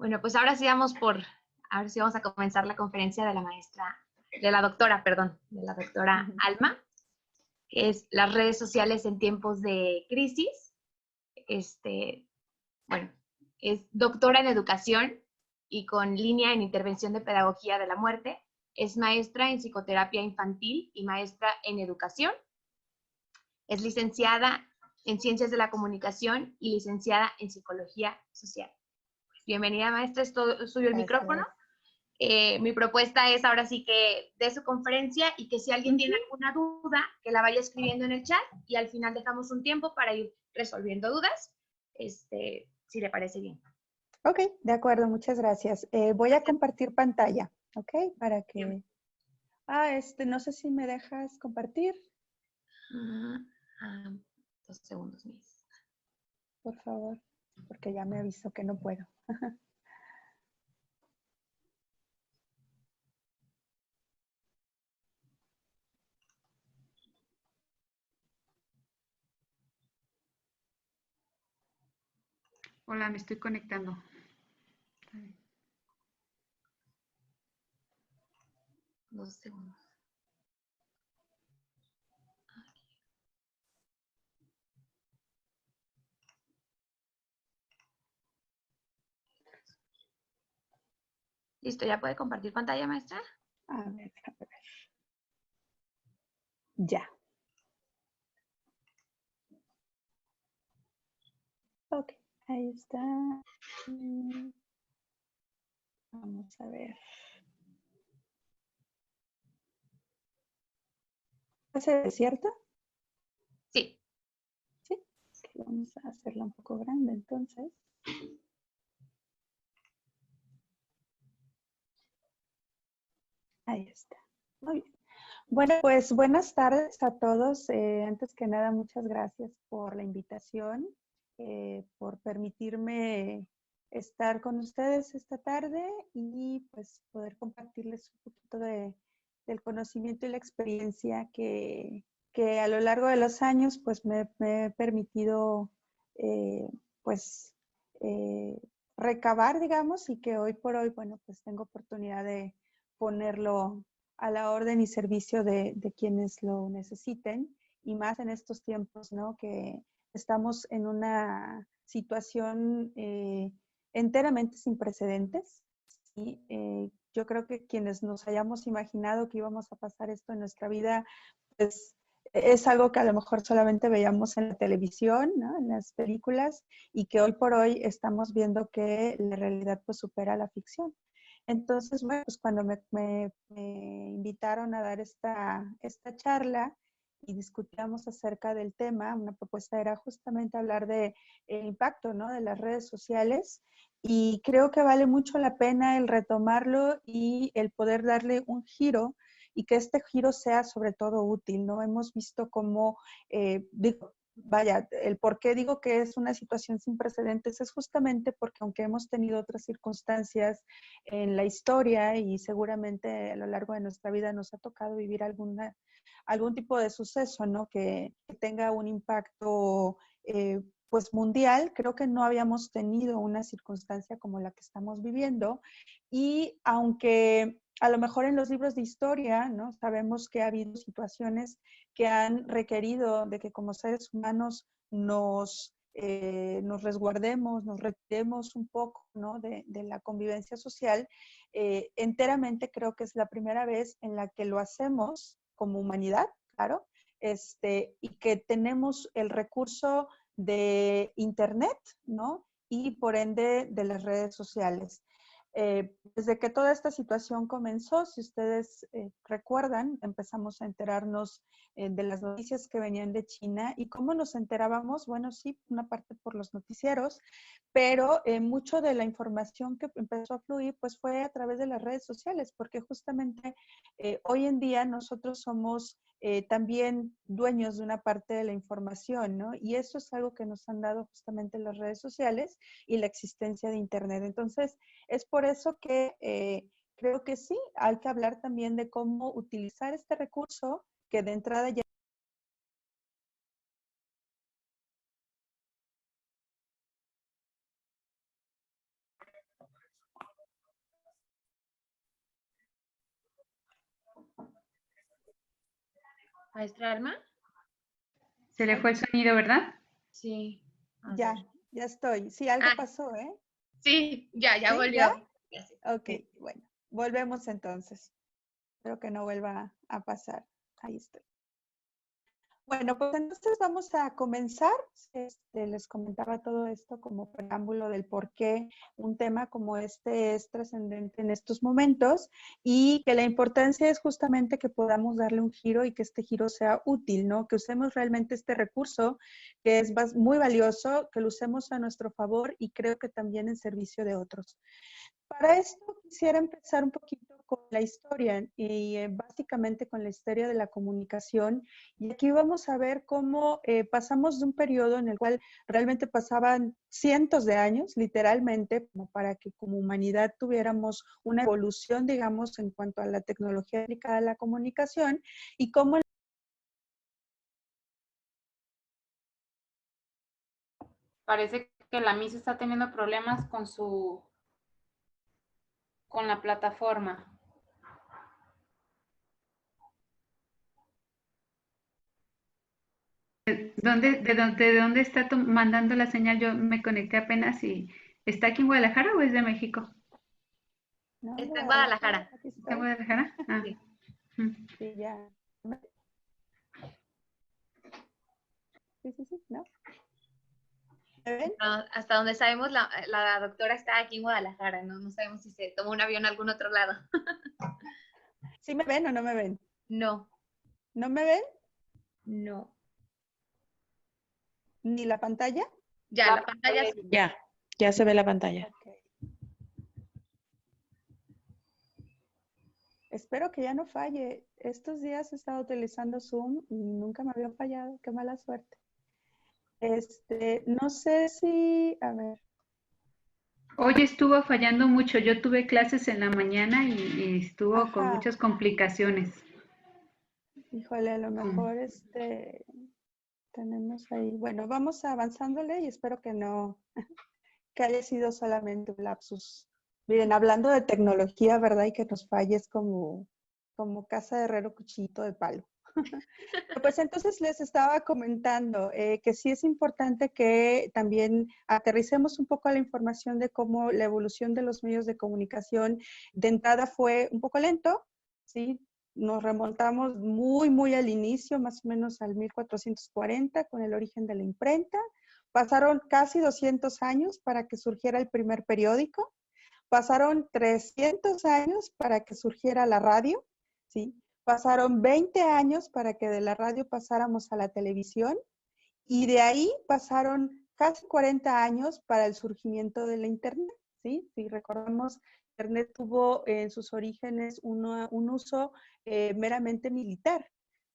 Bueno, pues ahora sí vamos a comenzar la conferencia de la doctora Alma, que es las redes sociales en tiempos de crisis. Bueno, es doctora en educación y con línea en intervención de pedagogía de la muerte. Es maestra en psicoterapia infantil y maestra en educación. Es licenciada en ciencias de la comunicación y licenciada en psicología social. Bienvenida, maestra, es todo suyo el micrófono. Mi propuesta es ahora sí que dé su conferencia y que si alguien tiene alguna duda, que la vaya escribiendo en el chat y al final dejamos un tiempo para ir resolviendo dudas, si le parece bien. Ok, de acuerdo, muchas gracias. Voy a compartir pantalla, ¿ok? Para que... no sé si me dejas compartir. 2 segundos, Miss. Por favor, porque ya me avisó que no puedo. Hola, me estoy conectando. 2 segundos. Listo, ¿ya puede compartir pantalla, maestra? A ver, déjame ver. Ya. Ok, ahí está. Vamos a ver. ¿Hace cierto? Sí. Sí. Okay, vamos a hacerla un poco grande entonces. Ahí está. Muy bien. Bueno, pues buenas tardes a todos. Antes que nada, muchas gracias por la invitación, por permitirme estar con ustedes esta tarde y pues poder compartirles un poquito del conocimiento y la experiencia que a lo largo de los años pues me he permitido pues recabar, digamos, y que hoy por hoy, bueno, pues tengo oportunidad de ponerlo a la orden y servicio de quienes lo necesiten, y más en estos tiempos, ¿no? Que estamos en una situación enteramente sin precedentes. ¿Sí? Yo creo que quienes nos hayamos imaginado que íbamos a pasar esto en nuestra vida, pues es algo que a lo mejor solamente veíamos en la televisión, ¿no? En las películas, y que hoy por hoy estamos viendo que la realidad pues supera la ficción. Entonces, bueno, pues cuando me invitaron a dar esta charla y discutíamos acerca del tema, una propuesta era justamente hablar de el impacto, ¿no? De las redes sociales, y creo que vale mucho la pena el retomarlo y el poder darle un giro y que este giro sea sobre todo útil, ¿no? Hemos visto cómo, vaya, el por qué digo que es una situación sin precedentes es justamente porque aunque hemos tenido otras circunstancias en la historia y seguramente a lo largo de nuestra vida nos ha tocado vivir algún tipo de suceso, ¿no? Que tenga un impacto pues mundial, creo que no habíamos tenido una circunstancia como la que estamos viviendo, y aunque a lo mejor en los libros de historia, ¿no? Sabemos que ha habido situaciones que han requerido de que como seres humanos nos resguardemos, nos retiremos un poco, ¿no? de la convivencia social. Enteramente creo que es la primera vez en la que lo hacemos como humanidad, claro, y que tenemos el recurso de Internet, ¿no? Y por ende de las redes sociales. Desde que toda esta situación comenzó, si ustedes recuerdan, empezamos a enterarnos de las noticias que venían de China. ¿Y cómo nos enterábamos? Bueno, sí, una parte por los noticieros, pero mucho de la información que empezó a fluir pues fue a través de las redes sociales, porque justamente hoy en día nosotros somos también dueños de una parte de la información, ¿no? Y eso es algo que nos han dado justamente las redes sociales y la existencia de Internet. Entonces, es por eso que creo que sí, hay que hablar también de cómo utilizar este recurso que de entrada ya... Maestra Alma. Se le fue el sonido, ¿verdad? Sí. A Ya, ver. ya estoy. Sí, algo Ah, pasó, ¿eh? sí, ya ¿Sí? volvió. ¿Ya? Ya sí. Ok, Sí. bueno. Volvemos entonces. Espero que no vuelva a pasar. Ahí estoy. Bueno, pues entonces vamos a comenzar. Les comentaba todo esto como preámbulo del por qué un tema como este es trascendente en estos momentos y que la importancia es justamente que podamos darle un giro y que este giro sea útil, ¿no? Que usemos realmente este recurso que es muy valioso, que lo usemos a nuestro favor y creo que también en servicio de otros. Para esto quisiera empezar un poquito con la historia y básicamente con la historia de la comunicación. Y aquí vamos a ver cómo pasamos de un periodo en el cual realmente pasaban cientos de años, literalmente, como para que como humanidad tuviéramos una evolución, digamos, en cuanto a la tecnología aplicada a la comunicación y cómo. Parece que la Miss está teniendo problemas con la plataforma. ¿De dónde está mandando la señal? Yo me conecté apenas y ¿está aquí en Guadalajara o es de México? No, Está en Guadalajara. aquí ¿Está en estoy. Guadalajara? Ah. Sí. Sí, ya. Sí, sí, sí, ¿no? ¿Me ven? No, hasta donde sabemos, la doctora está aquí en Guadalajara, ¿no? No sabemos si se tomó un avión a algún otro lado. ¿Sí me ven o no me ven? No, ¿No me ven? no. ¿Ni la pantalla? Ya, la pantalla es... Ya se ve la pantalla. Ok. Espero que ya no falle. Estos días he estado utilizando Zoom y nunca me había fallado. Qué mala suerte. No sé si, a ver, Hoy estuvo fallando mucho. Yo tuve clases en la mañana y estuvo con ajá, muchas complicaciones. híjole, a lo mejor tenemos ahí. Bueno, vamos avanzándole y espero que no, que haya sido solamente un lapsus. Miren, hablando de tecnología, ¿verdad? Y que nos falle es como casa de herrero cuchillito de palo. Pues entonces les estaba comentando que sí es importante que también aterricemos un poco la información de cómo la evolución de los medios de comunicación de entrada fue un poco lento, ¿sí? Nos remontamos muy al inicio, más o menos al 1440, con el origen de la imprenta. Pasaron casi 200 años para que surgiera el primer periódico. Pasaron 300 años para que surgiera la radio, ¿sí? Pasaron 20 años para que de la radio pasáramos a la televisión y de ahí pasaron casi 40 años para el surgimiento de la Internet, ¿sí? Si recordamos, Internet tuvo en sus orígenes un uso meramente militar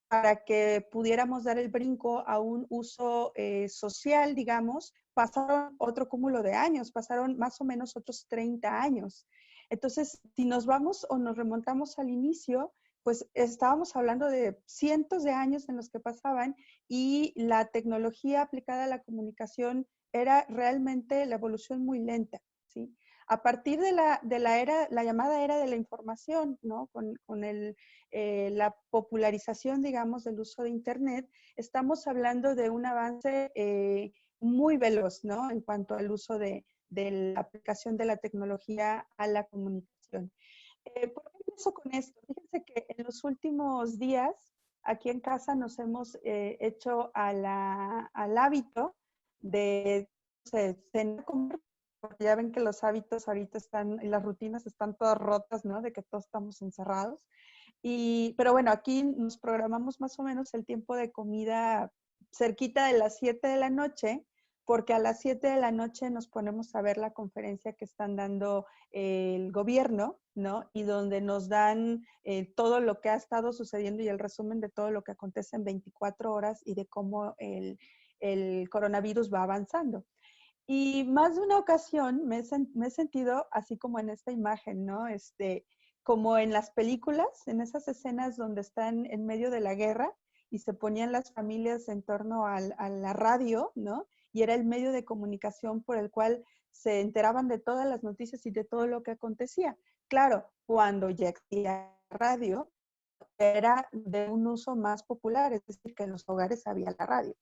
para que pudiéramos dar el brinco a un uso social, digamos, pasaron otro cúmulo de años, pasaron más o menos otros 30 años. Entonces, si nos vamos o nos remontamos al inicio, pues estábamos hablando de cientos de años en los que pasaban y la tecnología aplicada a la comunicación era realmente la evolución muy lenta, ¿sí? A partir de la era, la llamada era de la información, ¿no? Con la popularización, digamos, del uso de Internet, estamos hablando de un avance muy veloz, ¿no? En cuanto al uso de la aplicación de la tecnología a la comunicación. ¿Por qué empiezo con esto? Fíjense que en los últimos días, aquí en casa nos hemos hecho al hábito de cenar, comer, porque ya ven que los hábitos ahorita están, y las rutinas están todas rotas, ¿no? De que todos estamos encerrados. Pero bueno, aquí nos programamos más o menos el tiempo de comida cerquita de las 7 de la noche, porque a las 7 de la noche nos ponemos a ver la conferencia que están dando el gobierno, ¿no? Y donde nos dan todo lo que ha estado sucediendo y el resumen de todo lo que acontece en 24 horas y de cómo el coronavirus va avanzando. Y más de una ocasión me he sentido así como en esta imagen, ¿no? Como en las películas, en esas escenas donde están en medio de la guerra y se ponían las familias en torno a la radio, ¿no? Y era el medio de comunicación por el cual se enteraban de todas las noticias y de todo lo que acontecía. Claro, cuando ya existía radio, era de un uso más popular, es decir, que en los hogares había la radio.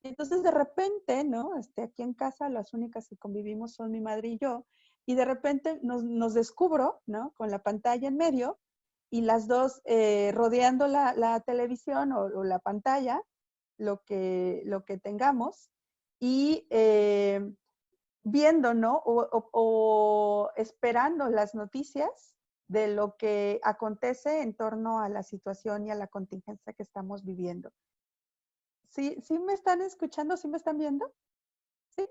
Entonces, de repente, ¿no? Aquí en casa las únicas que convivimos son mi madre y yo, y de repente nos descubro, ¿no? Con la pantalla en medio y las dos rodeando la televisión o la pantalla, lo que tengamos, y viendo, ¿no? O esperando las noticias de lo que acontece en torno a la situación y a la contingencia que estamos viviendo. ¿Sí, sí me están escuchando? ¿Sí me están viendo? ¿Sí?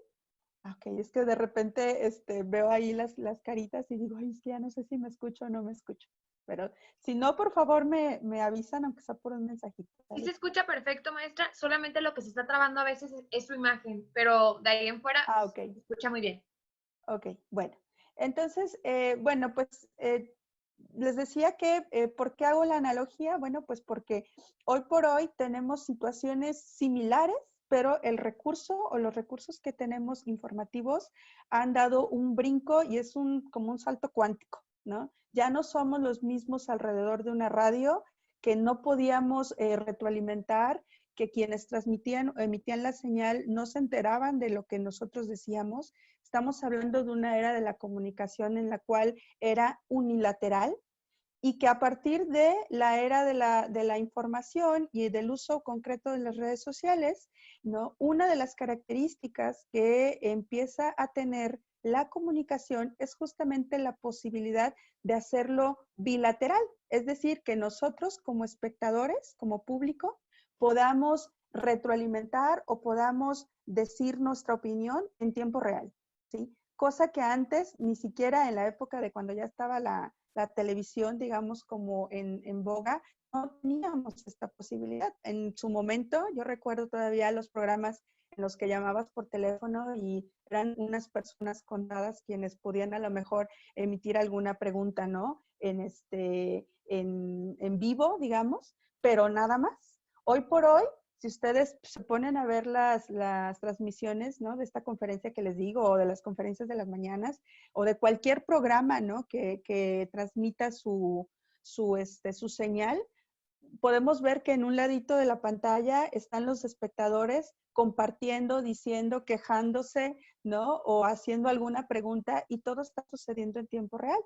Ok, es que de repente veo ahí las caritas y digo, ay, es que ya no sé si me escucho o no me escucho. Pero si no, por favor me avisan, aunque sea por un mensajito. Sí ¿Vale? se escucha perfecto, maestra, solamente lo que se está trabando a veces es su imagen, pero de ahí en fuera Ah, ok. se escucha muy bien. Ok, bueno. Entonces, bueno, pues les decía que, ¿por qué hago la analogía? Bueno, pues porque hoy por hoy tenemos situaciones similares, pero el recurso o los recursos que tenemos informativos han dado un brinco y es como un salto cuántico, ¿no? Ya no somos los mismos alrededor de una radio que no podíamos retroalimentar, que quienes transmitían o emitían la señal no se enteraban de lo que nosotros decíamos. Estamos hablando de una era de la comunicación en la cual era unilateral y que a partir de la era de la información y del uso concreto de las redes sociales, ¿no? Una de las características que empieza a tener la comunicación es justamente la posibilidad de hacerlo bilateral, es decir, que nosotros como espectadores, como público, podamos retroalimentar o podamos decir nuestra opinión en tiempo real, ¿sí? Cosa que antes, ni siquiera en la época de cuando ya estaba la televisión, digamos, como en boga, no teníamos esta posibilidad. En su momento, yo recuerdo todavía los programas en los que llamabas por teléfono y eran unas personas contadas quienes podían a lo mejor emitir alguna pregunta, ¿no? En vivo, digamos, pero nada más. Hoy por hoy, si ustedes se ponen a ver las transmisiones, ¿no? De esta conferencia que les digo, o de las conferencias de las mañanas, o de cualquier programa, ¿no? Que transmita su señal, podemos ver que en un ladito de la pantalla están los espectadores compartiendo, diciendo, quejándose, ¿no? O haciendo alguna pregunta y todo está sucediendo en tiempo real.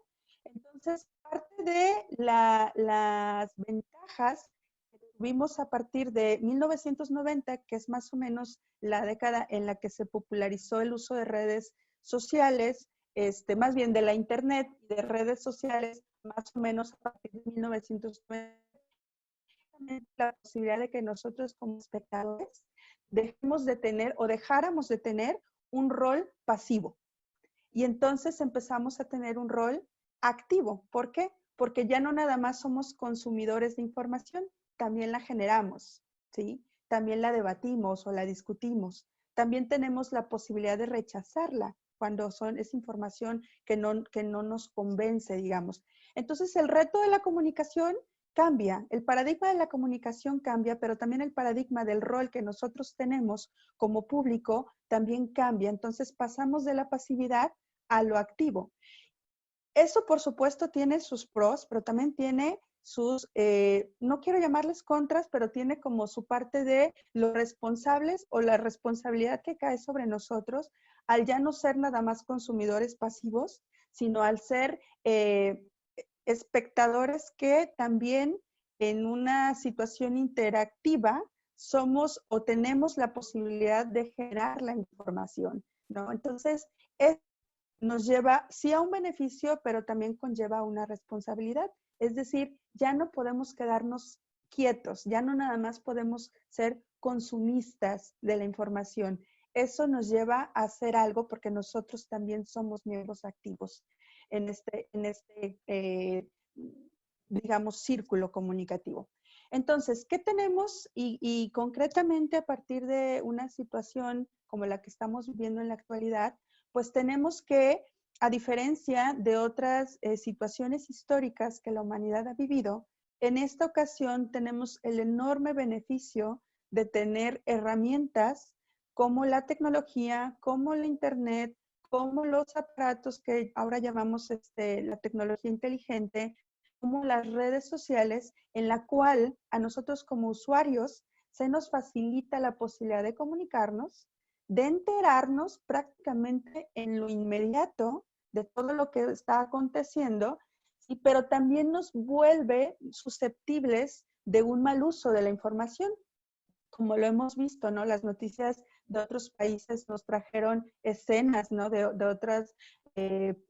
Entonces, parte de las ventajas que tuvimos a partir de 1990, que es más o menos la década en la que se popularizó el uso de redes sociales, más bien de la internet y de redes sociales, más o menos a partir de 1990, la posibilidad de que nosotros como espectadores dejemos de tener o dejáramos de tener un rol pasivo. Y entonces empezamos a tener un rol activo. ¿Por qué? Porque ya no nada más somos consumidores de información, también la generamos, ¿sí? También la debatimos o la discutimos. También tenemos la posibilidad de rechazarla cuando es información que no nos convence, digamos. Entonces, el reto de la comunicación cambia, el paradigma de la comunicación cambia, pero también el paradigma del rol que nosotros tenemos como público también cambia. Entonces, pasamos de la pasividad a lo activo. Eso, por supuesto, tiene sus pros, pero también tiene sus, no quiero llamarles contras, pero tiene como su parte de los responsables o la responsabilidad que cae sobre nosotros al ya no ser nada más consumidores pasivos, sino al ser espectadores que también en una situación interactiva somos o tenemos la posibilidad de generar la información, ¿no? Entonces, nos lleva sí a un beneficio, pero también conlleva una responsabilidad. Es decir, ya no podemos quedarnos quietos, ya no nada más podemos ser consumistas de la información. Eso nos lleva a hacer algo porque nosotros también somos miembros activos en digamos, círculo comunicativo. Entonces, ¿qué tenemos? Y concretamente a partir de una situación como la que estamos viviendo en la actualidad, pues tenemos que, a diferencia de otras situaciones históricas que la humanidad ha vivido, en esta ocasión tenemos el enorme beneficio de tener herramientas como la tecnología, como la internet, como los aparatos que ahora llamamos la tecnología inteligente, como las redes sociales, en la cual a nosotros como usuarios se nos facilita la posibilidad de comunicarnos, de enterarnos prácticamente en lo inmediato de todo lo que está aconteciendo, pero también nos vuelve susceptibles de un mal uso de la información. Como lo hemos visto, ¿no? Las noticias de otros países nos trajeron escenas, ¿no? De otras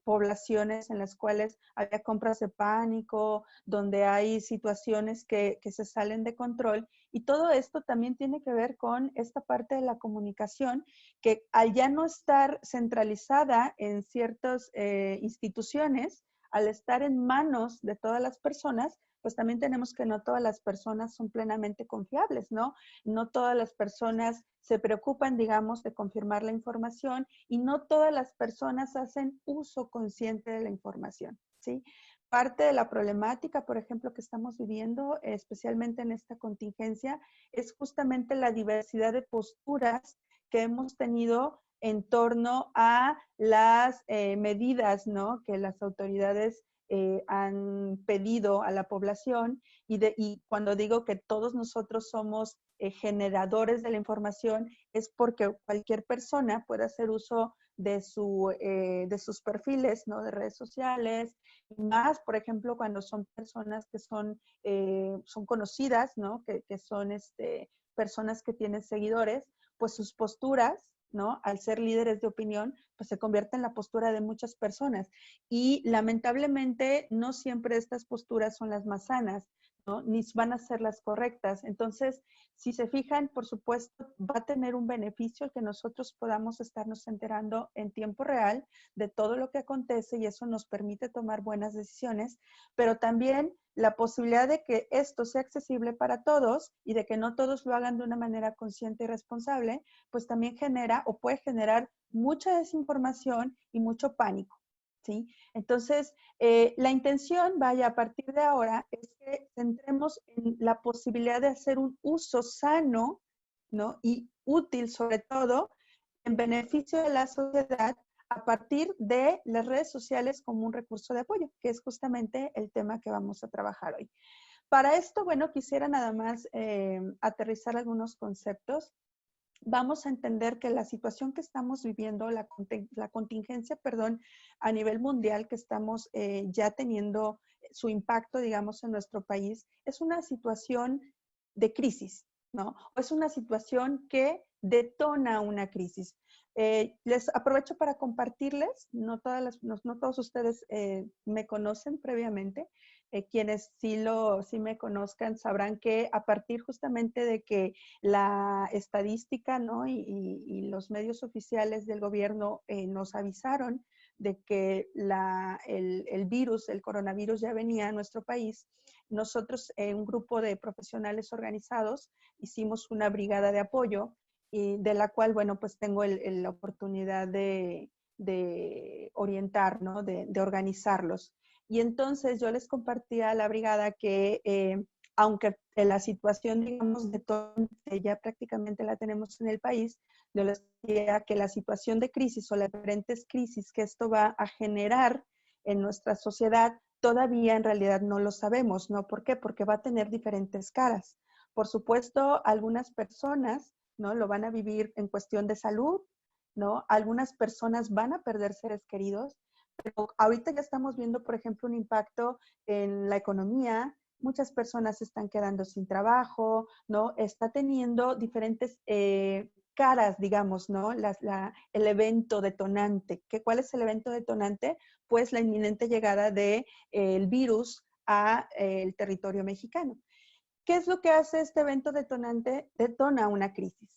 poblaciones en las cuales había compras de pánico, donde hay situaciones que se salen de control. Y todo esto también tiene que ver con esta parte de la comunicación, que al ya no estar centralizada en ciertas instituciones, al estar en manos de todas las personas, pues también tenemos que no todas las personas son plenamente confiables, ¿no? No todas las personas se preocupan, digamos, de confirmar la información y no todas las personas hacen uso consciente de la información, ¿sí? Parte de la problemática, por ejemplo, que estamos viviendo, especialmente en esta contingencia, es justamente la diversidad de posturas que hemos tenido en torno a las medidas, ¿no? Que las autoridades han pedido a la población y cuando digo que todos nosotros somos generadores de la información es porque cualquier persona puede hacer uso de sus perfiles, ¿no? De redes sociales, y más, por ejemplo, cuando son personas que son conocidas, ¿no? Que son personas que tienen seguidores, pues sus posturas, ¿no? Al ser líderes de opinión, pues se convierte en la postura de muchas personas. Y lamentablemente no siempre estas posturas son las más sanas, ¿no? Ni van a ser las correctas. Entonces, si se fijan, por supuesto, va a tener un beneficio el que nosotros podamos estarnos enterando en tiempo real de todo lo que acontece y eso nos permite tomar buenas decisiones, pero también la posibilidad de que esto sea accesible para todos y de que no todos lo hagan de una manera consciente y responsable, pues también genera o puede generar mucha desinformación y mucho pánico, ¿sí? Entonces, la intención, vaya, a partir de ahora, es que centremos en la posibilidad de hacer un uso sano, ¿no? Y útil, sobre todo, en beneficio de la sociedad a partir de las redes sociales como un recurso de apoyo, que es justamente el tema que vamos a trabajar hoy. Para esto, bueno, quisiera nada más aterrizar algunos conceptos. Vamos a entender que la situación que estamos viviendo, la contingencia, perdón, a nivel mundial que estamos ya teniendo su impacto, digamos, en nuestro país, es una situación de crisis, ¿no? O es una situación que detona una crisis. Les aprovecho para compartirles, no todos ustedes me conocen previamente, quienes sí me conozcan sabrán que a partir justamente de que la estadística, ¿no? y los medios oficiales del gobierno nos avisaron de que el virus, el coronavirus ya venía a nuestro país, nosotros, un grupo de profesionales organizados, hicimos una brigada de apoyo y de la cual, bueno, pues tengo la oportunidad de orientar, ¿no? De organizarlos. Y entonces yo les compartía a la brigada que aunque la situación, digamos, de todo ya prácticamente la tenemos en el país, yo les decía que la situación de crisis o las diferentes crisis que esto va a generar en nuestra sociedad, todavía en realidad no lo sabemos, ¿no? ¿Por qué? Porque va a tener diferentes caras. Por supuesto, algunas personas, ¿no? Lo van a vivir en cuestión de salud, ¿no? Algunas personas van a perder seres queridos, pero ahorita ya estamos viendo, por ejemplo, un impacto en la economía. Muchas personas están quedando sin trabajo, ¿no? Está teniendo diferentes caras, digamos, ¿no? El evento detonante. ¿Cuál es el evento detonante? Pues la inminente llegada del virus a el territorio mexicano. ¿Qué es lo que hace este evento detonante? Detona una crisis.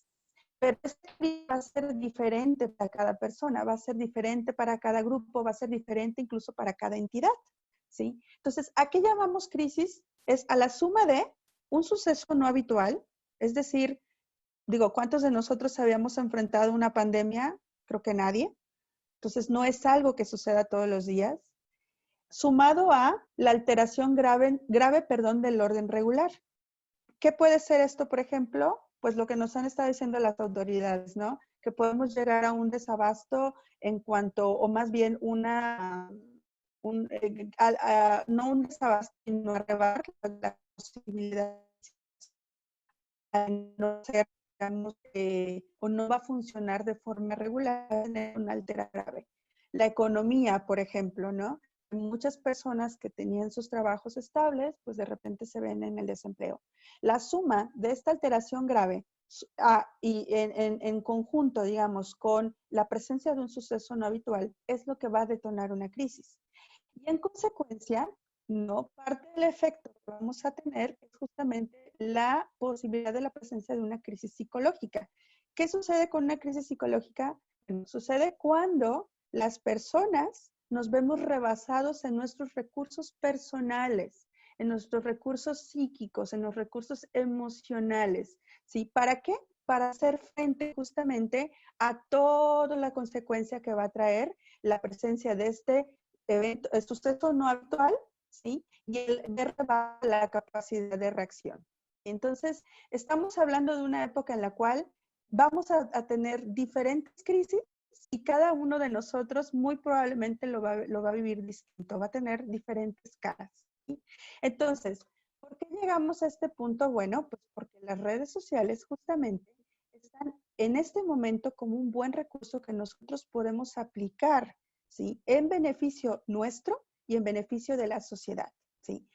Pero esta crisis va a ser diferente para cada persona, va a ser diferente para cada grupo, va a ser diferente incluso para cada entidad, ¿sí? Entonces, ¿a qué llamamos crisis? Es a la suma de un suceso no habitual, es decir, digo, ¿cuántos de nosotros habíamos enfrentado una pandemia? Creo que nadie. Entonces, no es algo que suceda todos los días. Sumado a la alteración grave, del orden regular. ¿Qué puede ser esto, por ejemplo? Pues lo que nos han estado diciendo las autoridades, ¿no? Que podemos llegar a un desabasto en cuanto, o más bien una no un desabasto, sino arrebatar la posibilidad de no ser, digamos, o no va a funcionar de forma regular, tener una alteración grave. La economía, por ejemplo, ¿no? Muchas personas que tenían sus trabajos estables, pues de repente se ven en el desempleo. La suma de esta alteración grave y en conjunto, digamos, con la presencia de un suceso no habitual, es lo que va a detonar una crisis. Y en consecuencia, no parte del efecto que vamos a tener es justamente la posibilidad de la presencia de una crisis psicológica. ¿Qué sucede con una crisis psicológica? Bueno, sucede cuando las personas nos vemos rebasados en nuestros recursos personales, en nuestros recursos psíquicos, en los recursos emocionales. ¿Sí? ¿Para qué? Para hacer frente justamente a toda la consecuencia que va a traer la presencia de este evento, el suceso no habitual, ¿sí? Y el ver la capacidad de reacción. Entonces, estamos hablando de una época en la cual vamos a tener diferentes crisis y cada uno de nosotros muy probablemente lo va a vivir distinto, va a tener diferentes caras, ¿sí? Entonces, ¿por qué llegamos a este punto? Bueno, pues porque las redes sociales justamente están en este momento como un buen recurso que nosotros podemos aplicar, ¿sí? En beneficio nuestro y en beneficio de la sociedad, ¿sí?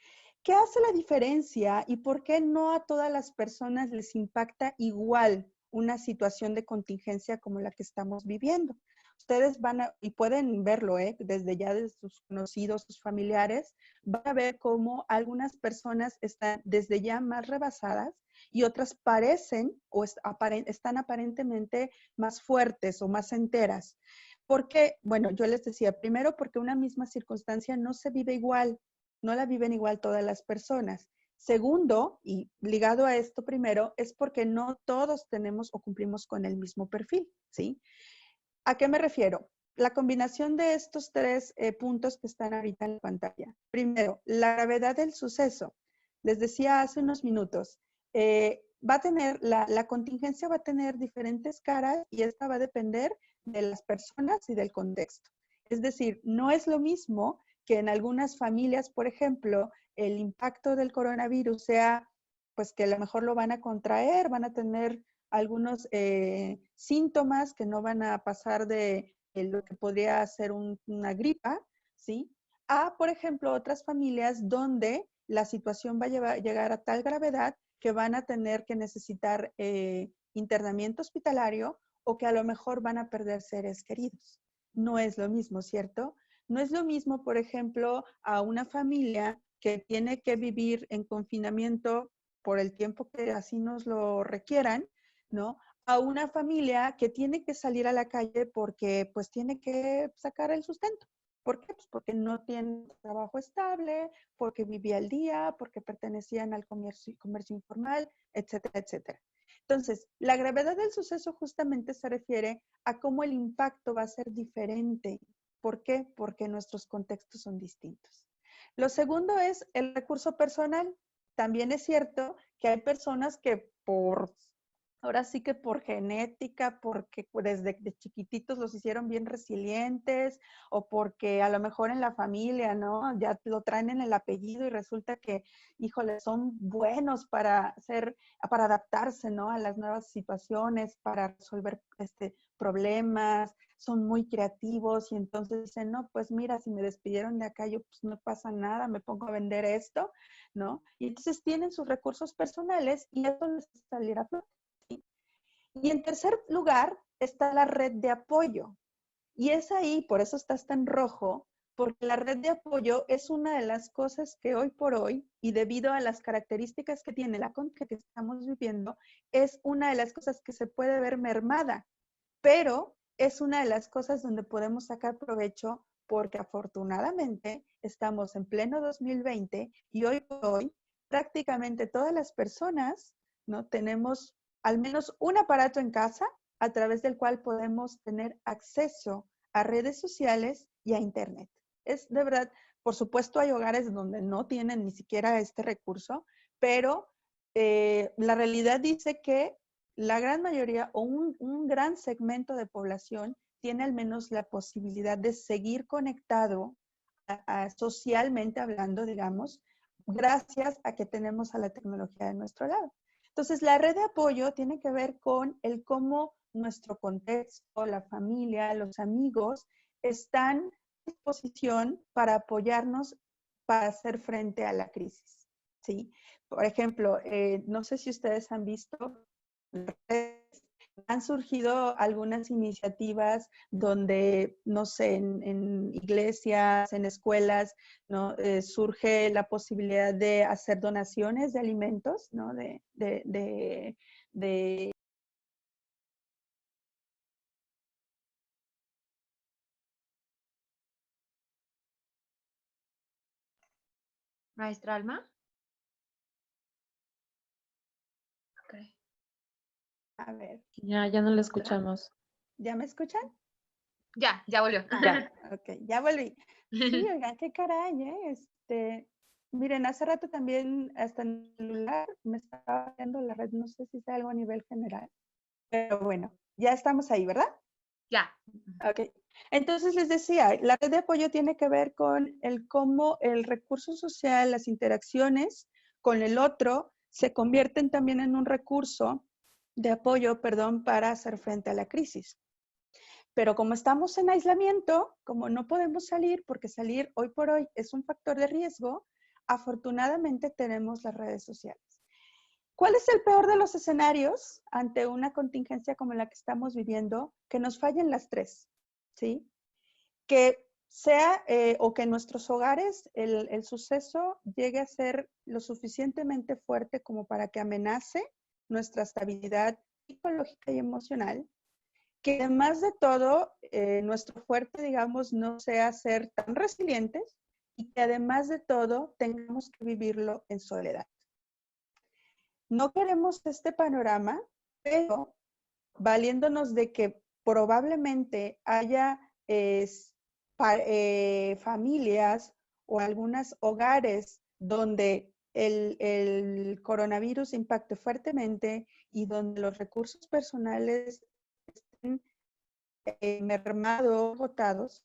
¿Qué hace la diferencia y por qué no a todas las personas les impacta igual una situación de contingencia como la que estamos viviendo? Ustedes y pueden verlo, desde ya de sus conocidos, sus familiares, van a ver cómo algunas personas están desde ya más rebasadas y otras parecen o están aparentemente más fuertes o más enteras. Porque, bueno, yo les decía, primero porque una misma circunstancia no se vive igual, no la viven igual todas las personas. Segundo, y ligado a esto primero, es porque no todos tenemos o cumplimos con el mismo perfil, ¿sí? ¿A qué me refiero? La combinación de estos tres puntos que están ahorita en la pantalla. Primero, la gravedad del suceso. Les decía hace unos minutos, la contingencia va a tener diferentes caras y esta va a depender de las personas y del contexto. Es decir, no es lo mismo que en algunas familias, por ejemplo, el impacto del coronavirus sea, pues que a lo mejor lo van a contraer, van a tener algunos síntomas que no van a pasar de lo que podría ser una gripa, ¿sí? A, por ejemplo, otras familias donde la situación va a llegar a tal gravedad que van a tener que necesitar internamiento hospitalario o que a lo mejor van a perder seres queridos. No es lo mismo, ¿cierto? No es lo mismo, por ejemplo, a una familia que tiene que vivir en confinamiento por el tiempo que así nos lo requieran, ¿no? A una familia que tiene que salir a la calle porque pues tiene que sacar el sustento. ¿Por qué? Pues porque no tiene trabajo estable, porque vivía al día, porque pertenecían al comercio informal, etcétera, etcétera. Entonces, la gravedad del suceso justamente se refiere a cómo el impacto va a ser diferente. ¿Por qué? Porque nuestros contextos son distintos. Lo segundo es el recurso personal. También es cierto que hay personas que ahora sí que por genética, porque desde chiquititos los hicieron bien resilientes o porque a lo mejor en la familia, ¿no? Ya lo traen en el apellido y resulta que, híjole, son buenos para adaptarse, ¿no? A las nuevas situaciones, para resolver problemas, son muy creativos y entonces dicen, no, pues mira, si me despidieron de acá, yo pues no pasa nada, me pongo a vender esto, ¿no? Y entonces tienen sus recursos personales y eso les salir a flote. Y en tercer lugar está la red de apoyo. Y es ahí, por eso estás tan rojo, porque la red de apoyo es una de las cosas que hoy por hoy, y debido a las características que tiene la contra que estamos viviendo, es una de las cosas que se puede ver mermada, pero es una de las cosas donde podemos sacar provecho porque afortunadamente estamos en pleno 2020 y hoy por hoy prácticamente todas las personas, ¿no? Tenemos al menos un aparato en casa a través del cual podemos tener acceso a redes sociales y a Internet. Es de verdad, por supuesto hay hogares donde no tienen ni siquiera este recurso, pero la realidad dice que la gran mayoría o un gran segmento de población tiene al menos la posibilidad de seguir conectado socialmente hablando, digamos, gracias a que tenemos a la tecnología de nuestro lado. Entonces, la red de apoyo tiene que ver con el cómo nuestro contexto, la familia, los amigos están a disposición para apoyarnos para hacer frente a la crisis, ¿sí? Por ejemplo, no sé si ustedes han visto, han surgido algunas iniciativas donde, no sé, en iglesias, en escuelas, ¿no? Surge la posibilidad de hacer donaciones de alimentos, ¿no? Maestra Alma. Ok. A ver, Ya no la escuchamos. ¿ya me escuchan? Ya volvió. Ya. Ok, ya volví. Sí, oigan, qué caray, miren, hace rato también hasta en el celular me estaba viendo la red, no sé si sea algo a nivel general, pero bueno, ya estamos ahí, ¿verdad? Ya. Ok. Entonces les decía, la red de apoyo tiene que ver con el cómo el recurso social, las interacciones con el otro se convierten también en un recurso de apoyo, perdón, para hacer frente a la crisis. Pero como estamos en aislamiento, como no podemos salir, porque salir hoy por hoy es un factor de riesgo, afortunadamente tenemos las redes sociales. ¿Cuál es el peor de los escenarios ante una contingencia como la que estamos viviendo? Que nos fallen las tres, ¿sí? Que sea o que en nuestros hogares el suceso llegue a ser lo suficientemente fuerte como para que amenace nuestra estabilidad psicológica y emocional, que además de todo, nuestro fuerte, digamos, no sea ser tan resilientes y que además de todo tengamos que vivirlo en soledad. No queremos este panorama, pero valiéndonos de que probablemente haya familias o algunos hogares donde el coronavirus impacte fuertemente y donde los recursos personales estén mermados, agotados,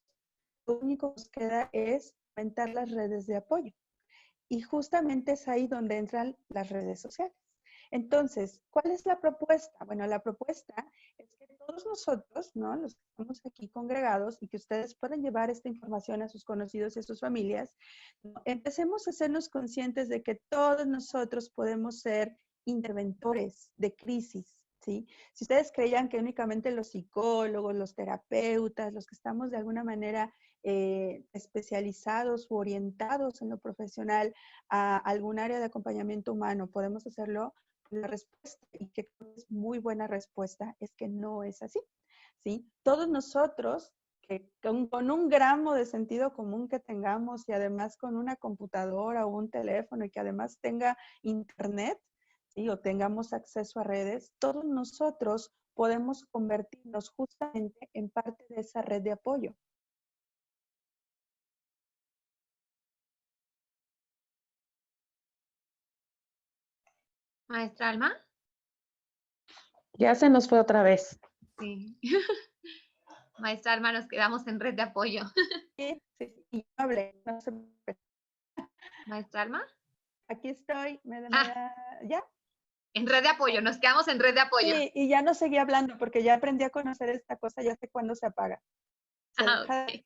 lo único que nos queda es aumentar las redes de apoyo. Y justamente es ahí donde entran las redes sociales. Entonces, ¿cuál es la propuesta? Bueno, la propuesta es que todos nosotros, ¿no? Los que estamos aquí congregados y que ustedes puedan llevar esta información a sus conocidos y a sus familias, ¿no? Empecemos a hacernos conscientes de que todos nosotros podemos ser interventores de crisis, ¿sí? Si ustedes creían que únicamente los psicólogos, los terapeutas, los que estamos de alguna manera especializados u orientados en lo profesional a algún área de acompañamiento humano, podemos hacerlo. La respuesta, y que es muy buena respuesta, es que no es así, ¿sí? Todos nosotros, que con un gramo de sentido común que tengamos y además con una computadora o un teléfono y que además tenga internet, ¿sí? O tengamos acceso a redes, todos nosotros podemos convertirnos justamente en parte de esa red de apoyo. Maestra Alma. Ya se nos fue otra vez. Sí. Maestra Alma, nos quedamos en red de apoyo. Sí, sí, y no hablé, no se... Maestra Alma. Aquí estoy, ¿ya? En red de apoyo, nos quedamos en red de apoyo. Sí, y ya no seguí hablando porque ya aprendí a conocer esta cosa, ya sé cuándo se apaga. Se deja Okay.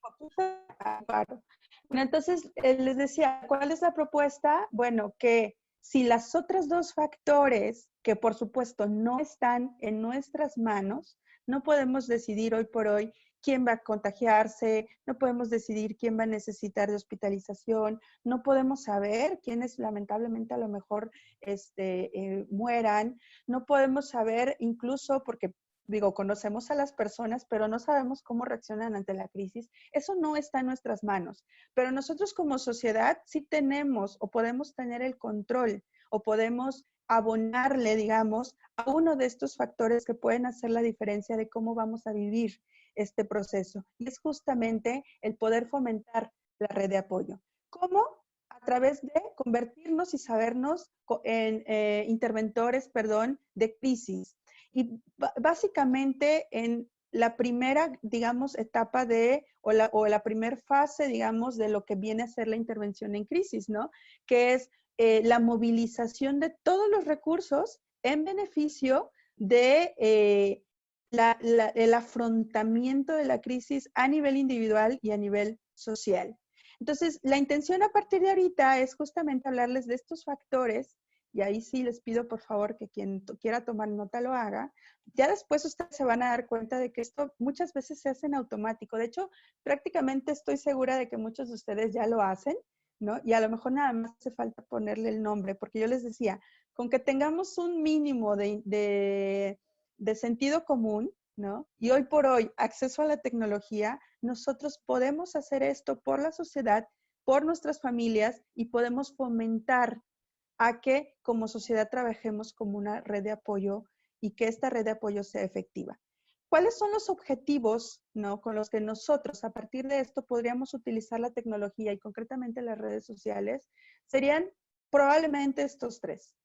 Bueno, entonces les decía, ¿cuál es la propuesta? Bueno, que si las otras dos factores, que por supuesto no están en nuestras manos, no podemos decidir hoy por hoy quién va a contagiarse, no podemos decidir quién va a necesitar de hospitalización, no podemos saber quiénes lamentablemente a lo mejor mueran, no podemos saber incluso porque digo, conocemos a las personas, pero no sabemos cómo reaccionan ante la crisis. Eso no está en nuestras manos. Pero nosotros como sociedad sí tenemos o podemos tener el control o podemos abonarle, digamos, a uno de estos factores que pueden hacer la diferencia de cómo vamos a vivir este proceso. Y es justamente el poder fomentar la red de apoyo. ¿Cómo? A través de convertirnos y sabernos en interventores, de crisis. Y básicamente en la primera, digamos, etapa o la primera fase, digamos, de lo que viene a ser la intervención en crisis, ¿no? Que es la movilización de todos los recursos en beneficio de el afrontamiento de la crisis a nivel individual y a nivel social. Entonces, la intención a partir de ahorita es justamente hablarles de estos factores, y ahí sí les pido por favor que quien quiera tomar nota lo haga. Ya después ustedes se van a dar cuenta de que esto muchas veces se hace en automático. De hecho, prácticamente estoy segura de que muchos de ustedes ya lo hacen, ¿no? Y a lo mejor nada más hace falta ponerle el nombre, porque yo les decía, con que tengamos un mínimo de sentido común, ¿no? Y hoy por hoy, acceso a la tecnología, nosotros podemos hacer esto por la sociedad, por nuestras familias y podemos fomentar a que como sociedad trabajemos como una red de apoyo y que esta red de apoyo sea efectiva. ¿Cuáles son los objetivos, ¿no?, con los que nosotros a partir de esto podríamos utilizar la tecnología y concretamente las redes sociales? Serían probablemente estos tres,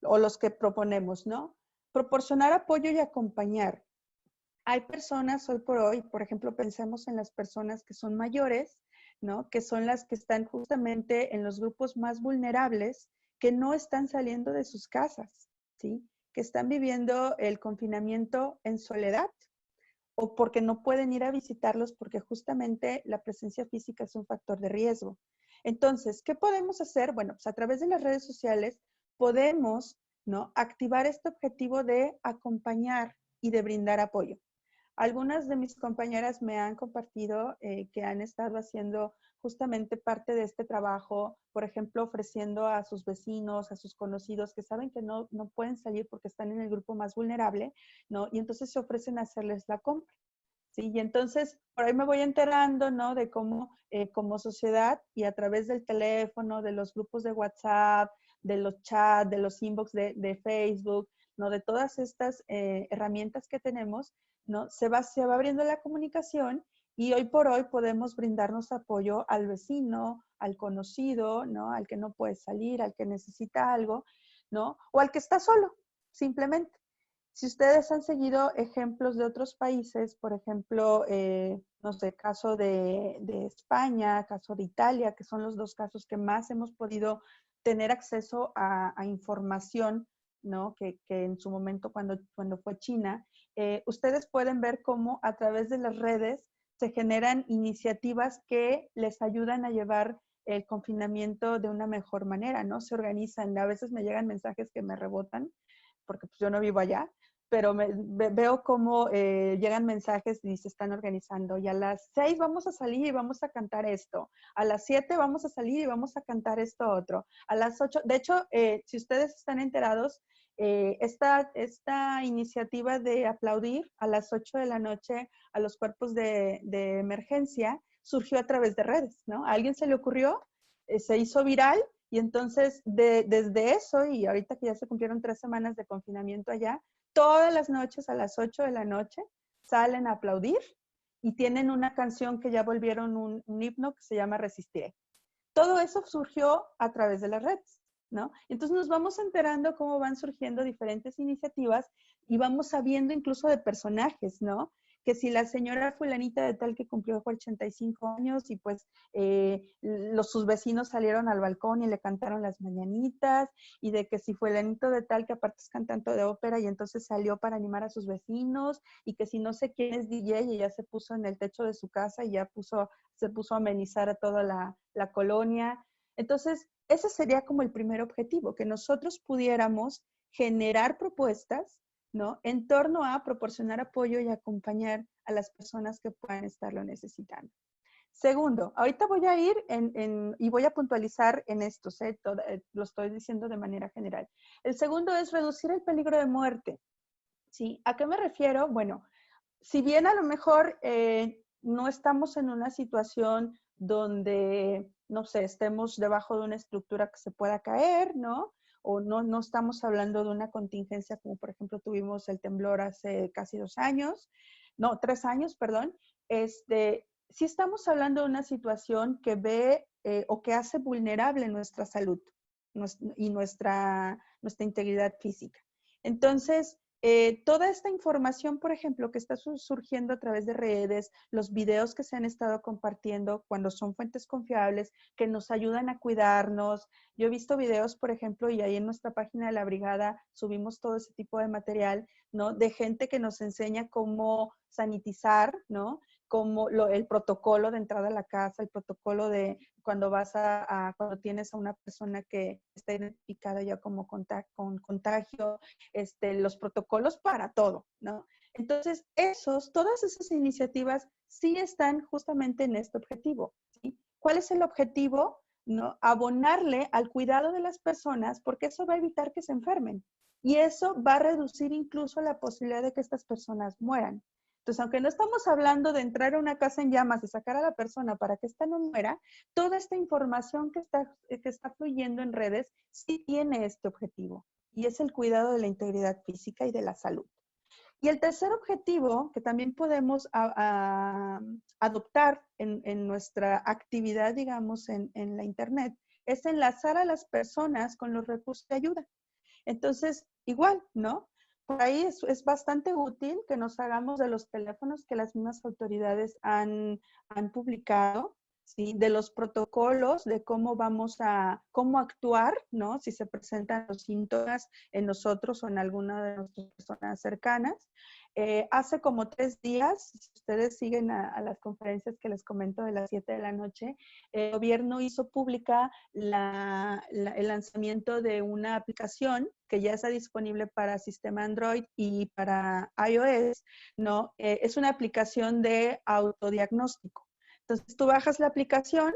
o los que proponemos, ¿no? Proporcionar apoyo y acompañar. Hay personas hoy por hoy, por ejemplo, pensemos en las personas que son mayores, ¿no? Que son las que están justamente en los grupos más vulnerables, que no están saliendo de sus casas, ¿sí? Que están viviendo el confinamiento en soledad o porque no pueden ir a visitarlos porque justamente la presencia física es un factor de riesgo. Entonces, ¿qué podemos hacer? Bueno, pues a través de las redes sociales podemos, ¿no?, activar este objetivo de acompañar y de brindar apoyo. Algunas de mis compañeras me han compartido que han estado haciendo justamente parte de este trabajo, por ejemplo, ofreciendo a sus vecinos, a sus conocidos que saben que no pueden salir porque están en el grupo más vulnerable, ¿no? Y entonces se ofrecen a hacerles la compra, ¿sí? Y entonces por ahí me voy enterando, ¿no?, de cómo como sociedad y a través del teléfono, de los grupos de WhatsApp, de los chats, de los inbox de Facebook, ¿no?, de todas estas herramientas que tenemos, ¿no?, se va abriendo la comunicación y hoy por hoy podemos brindarnos apoyo al vecino, al conocido, ¿no?, al que no puede salir, al que necesita algo, ¿no?, o al que está solo, simplemente. Si ustedes han seguido ejemplos de otros países, por ejemplo, no sé, caso de España, caso de Italia, que son los dos casos que más hemos podido tener acceso a información, ¿no?, que en su momento cuando fue China, ustedes pueden ver cómo a través de las redes se generan iniciativas que les ayudan a llevar el confinamiento de una mejor manera, ¿no? Se organizan. A veces me llegan mensajes que me rebotan, porque pues yo no vivo allá, pero veo cómo llegan mensajes y se están organizando. Y a las 6 vamos a salir y vamos a cantar esto. A las 7 vamos a salir y vamos a cantar esto otro. A las 8, de hecho, si ustedes están enterados, esta iniciativa de aplaudir a las 8 de la noche a los cuerpos de emergencia surgió a través de redes, ¿no? A alguien se le ocurrió, se hizo viral y entonces desde eso, y ahorita que ya se cumplieron 3 semanas de confinamiento allá, todas las noches a las 8 de la noche salen a aplaudir y tienen una canción que ya volvieron un himno que se llama Resistiré. Todo eso surgió a través de las redes, ¿no? Entonces nos vamos enterando cómo van surgiendo diferentes iniciativas y vamos sabiendo incluso de personajes, ¿no? Que si la señora fulanita de tal que cumplió 85 años y pues sus vecinos salieron al balcón y le cantaron las mañanitas, y de que si fulanito de tal que aparte es cantante de ópera y entonces salió para animar a sus vecinos, y que si no sé quién es DJ y ya se puso en el techo de su casa y ya se puso a amenizar a toda la colonia. Entonces, ese sería como el primer objetivo, que nosotros pudiéramos generar propuestas, ¿no?, en torno a proporcionar apoyo y acompañar a las personas que puedan estarlo necesitando. Segundo, ahorita voy a ir y voy a puntualizar en esto, lo estoy diciendo de manera general. El segundo es reducir el peligro de muerte, ¿sí? ¿A qué me refiero? Bueno, si bien a lo mejor no estamos en una situación donde, no sé, estemos debajo de una estructura que se pueda caer, ¿no? O no estamos hablando de una contingencia como por ejemplo tuvimos el temblor hace casi 3 años, perdón. Sí estamos hablando de una situación que ve o que hace vulnerable nuestra salud y nuestra integridad física. Entonces, toda esta información, por ejemplo, que está surgiendo a través de redes, los videos que se han estado compartiendo cuando son fuentes confiables, que nos ayudan a cuidarnos. Yo he visto videos, por ejemplo, y ahí en nuestra página de la brigada subimos todo ese tipo de material, ¿no? De gente que nos enseña cómo sanitizar, ¿no? Como el protocolo de entrada a la casa, el protocolo de cuando vas cuando tienes a una persona que está identificada ya como con contagio, los protocolos para todo, ¿no? Entonces, todas esas iniciativas sí están justamente en este objetivo, ¿sí? ¿Cuál es el objetivo? ¿No? Abonarle al cuidado de las personas, porque eso va a evitar que se enfermen. Y eso va a reducir incluso la posibilidad de que estas personas mueran. Entonces, aunque no estamos hablando de entrar a una casa en llamas, de sacar a la persona para que ésta no muera, toda esta información que está fluyendo en redes sí tiene este objetivo, y es el cuidado de la integridad física y de la salud. Y el tercer objetivo que también podemos adoptar en nuestra actividad, digamos, en la Internet, es enlazar a las personas con los recursos de ayuda. Entonces, igual, ¿no? Por ahí es bastante útil que nos hagamos de los teléfonos que las mismas autoridades han publicado, ¿sí? De los protocolos, de cómo cómo actuar, ¿no? Si se presentan los síntomas en nosotros o en alguna de nuestras personas cercanas. Hace como 3 días, si ustedes siguen a las conferencias que les comento de las 7 de la noche, el gobierno hizo pública el lanzamiento de una aplicación que ya está disponible para sistema Android y para iOS, ¿no? Es una aplicación de autodiagnóstico. Entonces, tú bajas la aplicación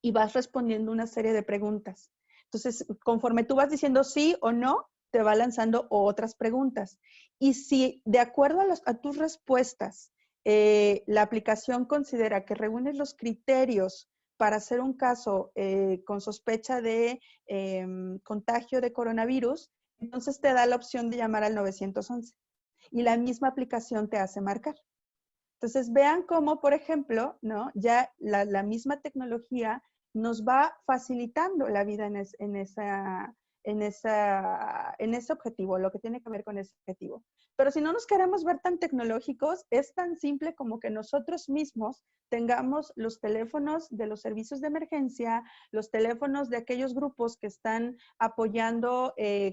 y vas respondiendo una serie de preguntas. Entonces, conforme tú vas diciendo sí o no, te va lanzando otras preguntas. Y si de acuerdo a tus respuestas, la aplicación considera que reúnes los criterios para hacer un caso con sospecha de contagio de coronavirus, entonces te da la opción de llamar al 911. Y la misma aplicación te hace marcar. Entonces, vean cómo, por ejemplo, ¿no? Ya la misma tecnología nos va facilitando la vida en ese objetivo, lo que tiene que ver con ese objetivo. Pero si no nos queremos ver tan tecnológicos, es tan simple como que nosotros mismos tengamos los teléfonos de los servicios de emergencia, los teléfonos de aquellos grupos que están apoyando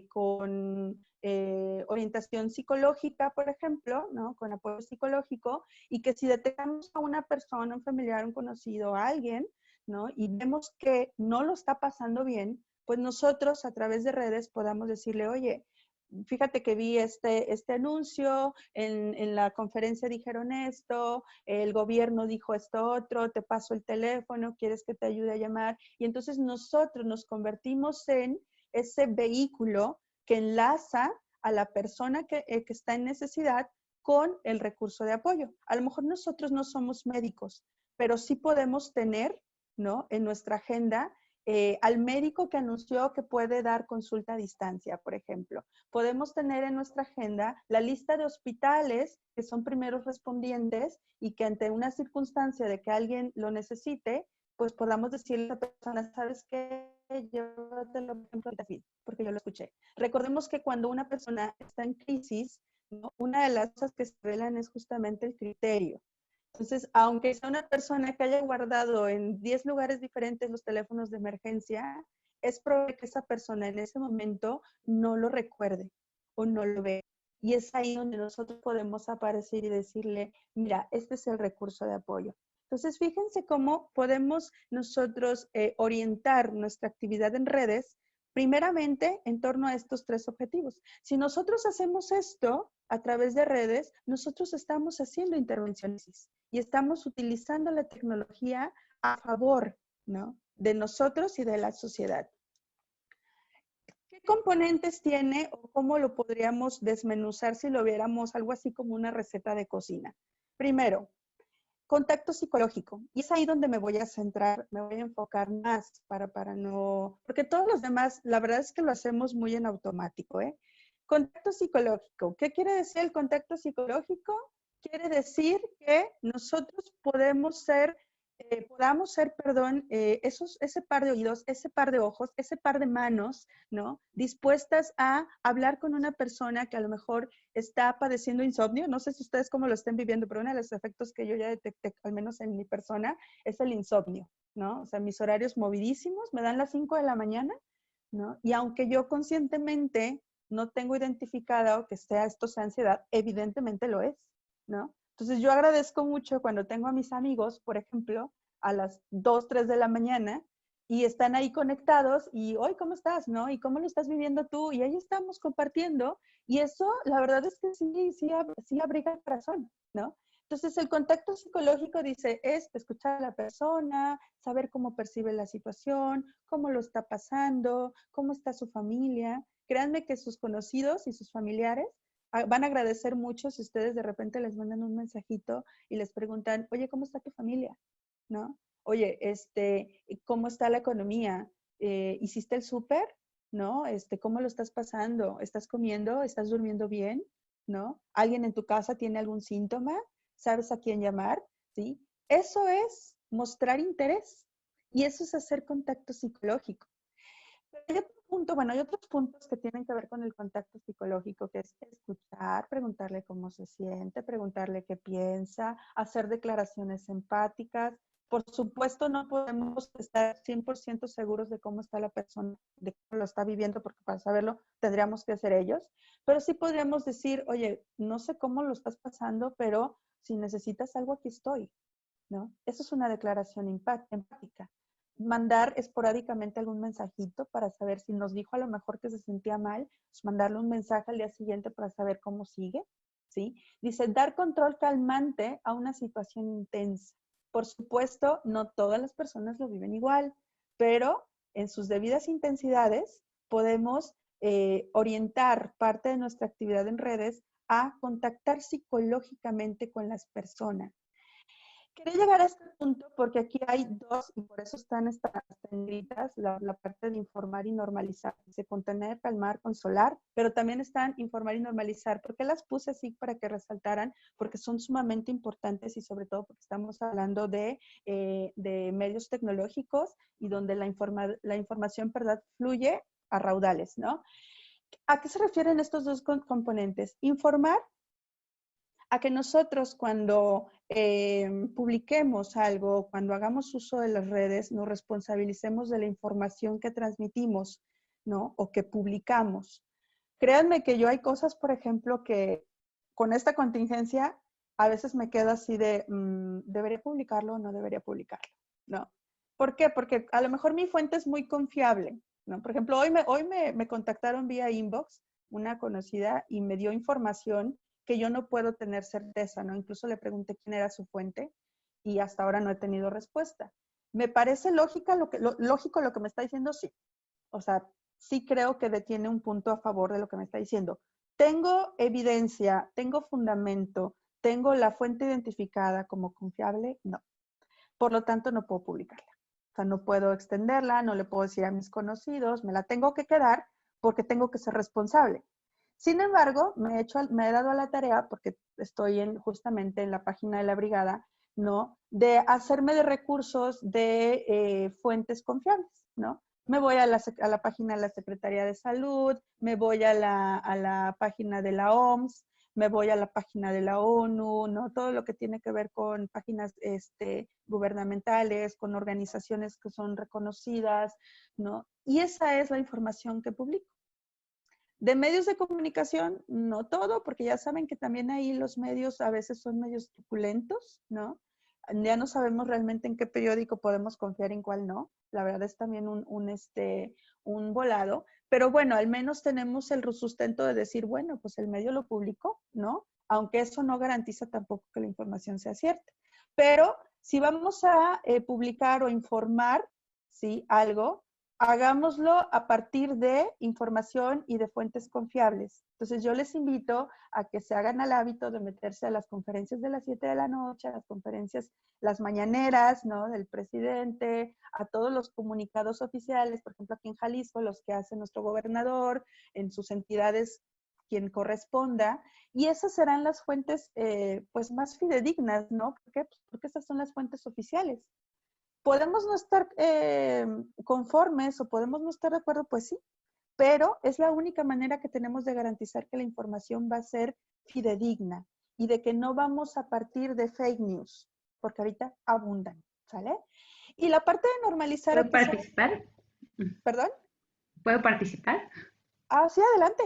con orientación psicológica, por ejemplo, ¿no? Con apoyo psicológico, y que si detectamos a una persona, un familiar, un conocido, a alguien, ¿no? Y vemos que no lo está pasando bien, pues nosotros a través de redes podamos decirle, oye, fíjate que vi este anuncio, en la conferencia dijeron esto, el gobierno dijo esto otro, te paso el teléfono, ¿quieres que te ayude a llamar? Y entonces nosotros nos convertimos en ese vehículo que enlaza a la persona que está en necesidad con el recurso de apoyo. A lo mejor nosotros no somos médicos, pero sí podemos tener, ¿no? En nuestra agenda al médico que anunció que puede dar consulta a distancia, por ejemplo. Podemos tener en nuestra agenda la lista de hospitales que son primeros respondientes y que ante una circunstancia de que alguien lo necesite, pues podamos decirle a esa persona, ¿sabes qué? Llévatelo, por ejemplo, porque yo lo escuché. Recordemos que cuando una persona está en crisis, ¿no? Una de las cosas que se revelan es justamente el criterio. Entonces, aunque sea una persona que haya guardado en 10 lugares diferentes los teléfonos de emergencia, es probable que esa persona en ese momento no lo recuerde o no lo ve. Y es ahí donde nosotros podemos aparecer y decirle, mira, este es el recurso de apoyo. Entonces, fíjense cómo podemos nosotros orientar nuestra actividad en redes, primeramente en torno a estos 3 objetivos. Si nosotros hacemos esto a través de redes, nosotros estamos haciendo intervenciones y estamos utilizando la tecnología a favor, ¿no? De nosotros y de la sociedad. ¿Qué componentes tiene o cómo lo podríamos desmenuzar si lo viéramos algo así como una receta de cocina? Primero, contacto psicológico. Y es ahí donde me voy a centrar, me voy a enfocar más para no... Porque todos los demás, la verdad es que lo hacemos muy en automático, ¿eh? Contacto psicológico. ¿Qué quiere decir el contacto psicológico? Quiere decir que nosotros podemos ser podamos ser, perdón, ese par de oídos, ese par de ojos, ese par de manos, ¿no? Dispuestas a hablar con una persona que a lo mejor está padeciendo insomnio. No sé si ustedes cómo lo estén viviendo, pero uno de los efectos que yo ya detecté, al menos en mi persona, es el insomnio, ¿no? O sea, mis horarios movidísimos, me dan las 5 de la mañana, ¿no? Y aunque yo conscientemente no tengo identificado que esto sea ansiedad, evidentemente lo es, ¿no? Entonces yo agradezco mucho cuando tengo a mis amigos, por ejemplo, a las 2, 3 de la mañana y están ahí conectados y, hoy, ¿cómo estás? ¿No? ¿Y cómo lo estás viviendo tú? Y ahí estamos compartiendo y eso, la verdad es que sí abriga el corazón, ¿no? Entonces el contacto psicológico dice, es escuchar a la persona, saber cómo percibe la situación, cómo lo está pasando, cómo está su familia. Créanme que sus conocidos y sus familiares van a agradecer mucho si ustedes de repente les mandan un mensajito y les preguntan, oye, ¿cómo está tu familia? ¿No? Oye, ¿cómo está la economía? ¿Hiciste el súper? ¿No? ¿Cómo lo estás pasando? ¿Estás comiendo? ¿Estás durmiendo bien? ¿No? ¿Alguien en tu casa tiene algún síntoma? ¿Sabes a quién llamar? ¿Sí? Eso es mostrar interés y eso es hacer contacto psicológico. Hay otro punto, bueno, hay otros puntos que tienen que ver con el contacto psicológico, que es escuchar, preguntarle cómo se siente, preguntarle qué piensa, hacer declaraciones empáticas. Por supuesto, no podemos estar 100% seguros de cómo está la persona, de cómo lo está viviendo, porque para saberlo tendríamos que ser ellos, pero sí podríamos decir, oye, no sé cómo lo estás pasando, pero si necesitas algo, aquí estoy, ¿no? Eso es una declaración empática. Mandar esporádicamente algún mensajito para saber si nos dijo a lo mejor que se sentía mal, pues mandarle un mensaje al día siguiente para saber cómo sigue, ¿sí? Dice, dar control calmante a una situación intensa. Por supuesto, no todas las personas lo viven igual, pero en sus debidas intensidades podemos orientar parte de nuestra actividad en redes a contactar psicológicamente con las personas. Quería llegar a este punto porque aquí hay dos, y por eso están estas negritas, la parte de informar y normalizar. Dice contener, calmar, consolar, pero también están informar y normalizar. ¿Por qué las puse así para que resaltaran? Porque son sumamente importantes y sobre todo porque estamos hablando de medios tecnológicos y donde la información, ¿verdad?, fluye a raudales, ¿no? ¿A qué se refieren estos dos componentes? Informar a que nosotros cuando publiquemos algo, cuando hagamos uso de las redes, nos responsabilicemos de la información que transmitimos, ¿no? O que publicamos. Créanme que yo hay cosas, por ejemplo, que con esta contingencia a veces me quedo así de, ¿debería publicarlo o no debería publicarlo? ¿No? ¿Por qué? Porque a lo mejor mi fuente es muy confiable, ¿no? Por ejemplo, hoy me contactaron vía inbox una conocida y me dio información que yo no puedo tener certeza, ¿no? Incluso le pregunté quién era su fuente y hasta ahora no he tenido respuesta. ¿Me parece lógico lo que me está diciendo? Sí. O sea, sí creo que detiene un punto a favor de lo que me está diciendo. ¿Tengo evidencia? ¿Tengo fundamento? ¿Tengo la fuente identificada como confiable? No. Por lo tanto, no puedo publicarla. O sea, no puedo extenderla, no le puedo decir a mis conocidos, me la tengo que quedar porque tengo que ser responsable. Sin embargo, me he dado a la tarea, porque estoy justamente en la página de la brigada, ¿no?, de hacerme de recursos de fuentes confiables, ¿no? Me voy a la página de la Secretaría de Salud, me voy a la página de la OMS, me voy a la página de la ONU, ¿no? Todo lo que tiene que ver con páginas gubernamentales, con organizaciones que son reconocidas, ¿no? Y esa es la información que publico. De medios de comunicación, no todo, porque ya saben que también ahí los medios a veces son medios truculentos, ¿no? Ya no sabemos realmente en qué periódico podemos confiar, en cuál no. La verdad es también un volado. Pero bueno, al menos tenemos el sustento de decir, bueno, pues el medio lo publicó, ¿no? Aunque eso no garantiza tampoco que la información sea cierta. Pero si vamos a publicar o informar, ¿sí?, algo, hagámoslo a partir de información y de fuentes confiables. Entonces yo les invito a que se hagan al hábito de meterse a las conferencias de las 7 de la noche, a las conferencias, las mañaneras, ¿no?, del presidente, a todos los comunicados oficiales, por ejemplo aquí en Jalisco, los que hace nuestro gobernador en sus entidades quien corresponda, y esas serán las fuentes pues más fidedignas, ¿no? ¿Por qué? Pues porque esas son las fuentes oficiales. ¿Podemos no estar conformes o podemos no estar de acuerdo? Pues sí, pero es la única manera que tenemos de garantizar que la información va a ser fidedigna y de que no vamos a partir de fake news, porque ahorita abundan, ¿sale? Y la parte de normalizar... ¿Puedo participar? ¿Perdón? ¿Puedo participar? Ah, sí, adelante.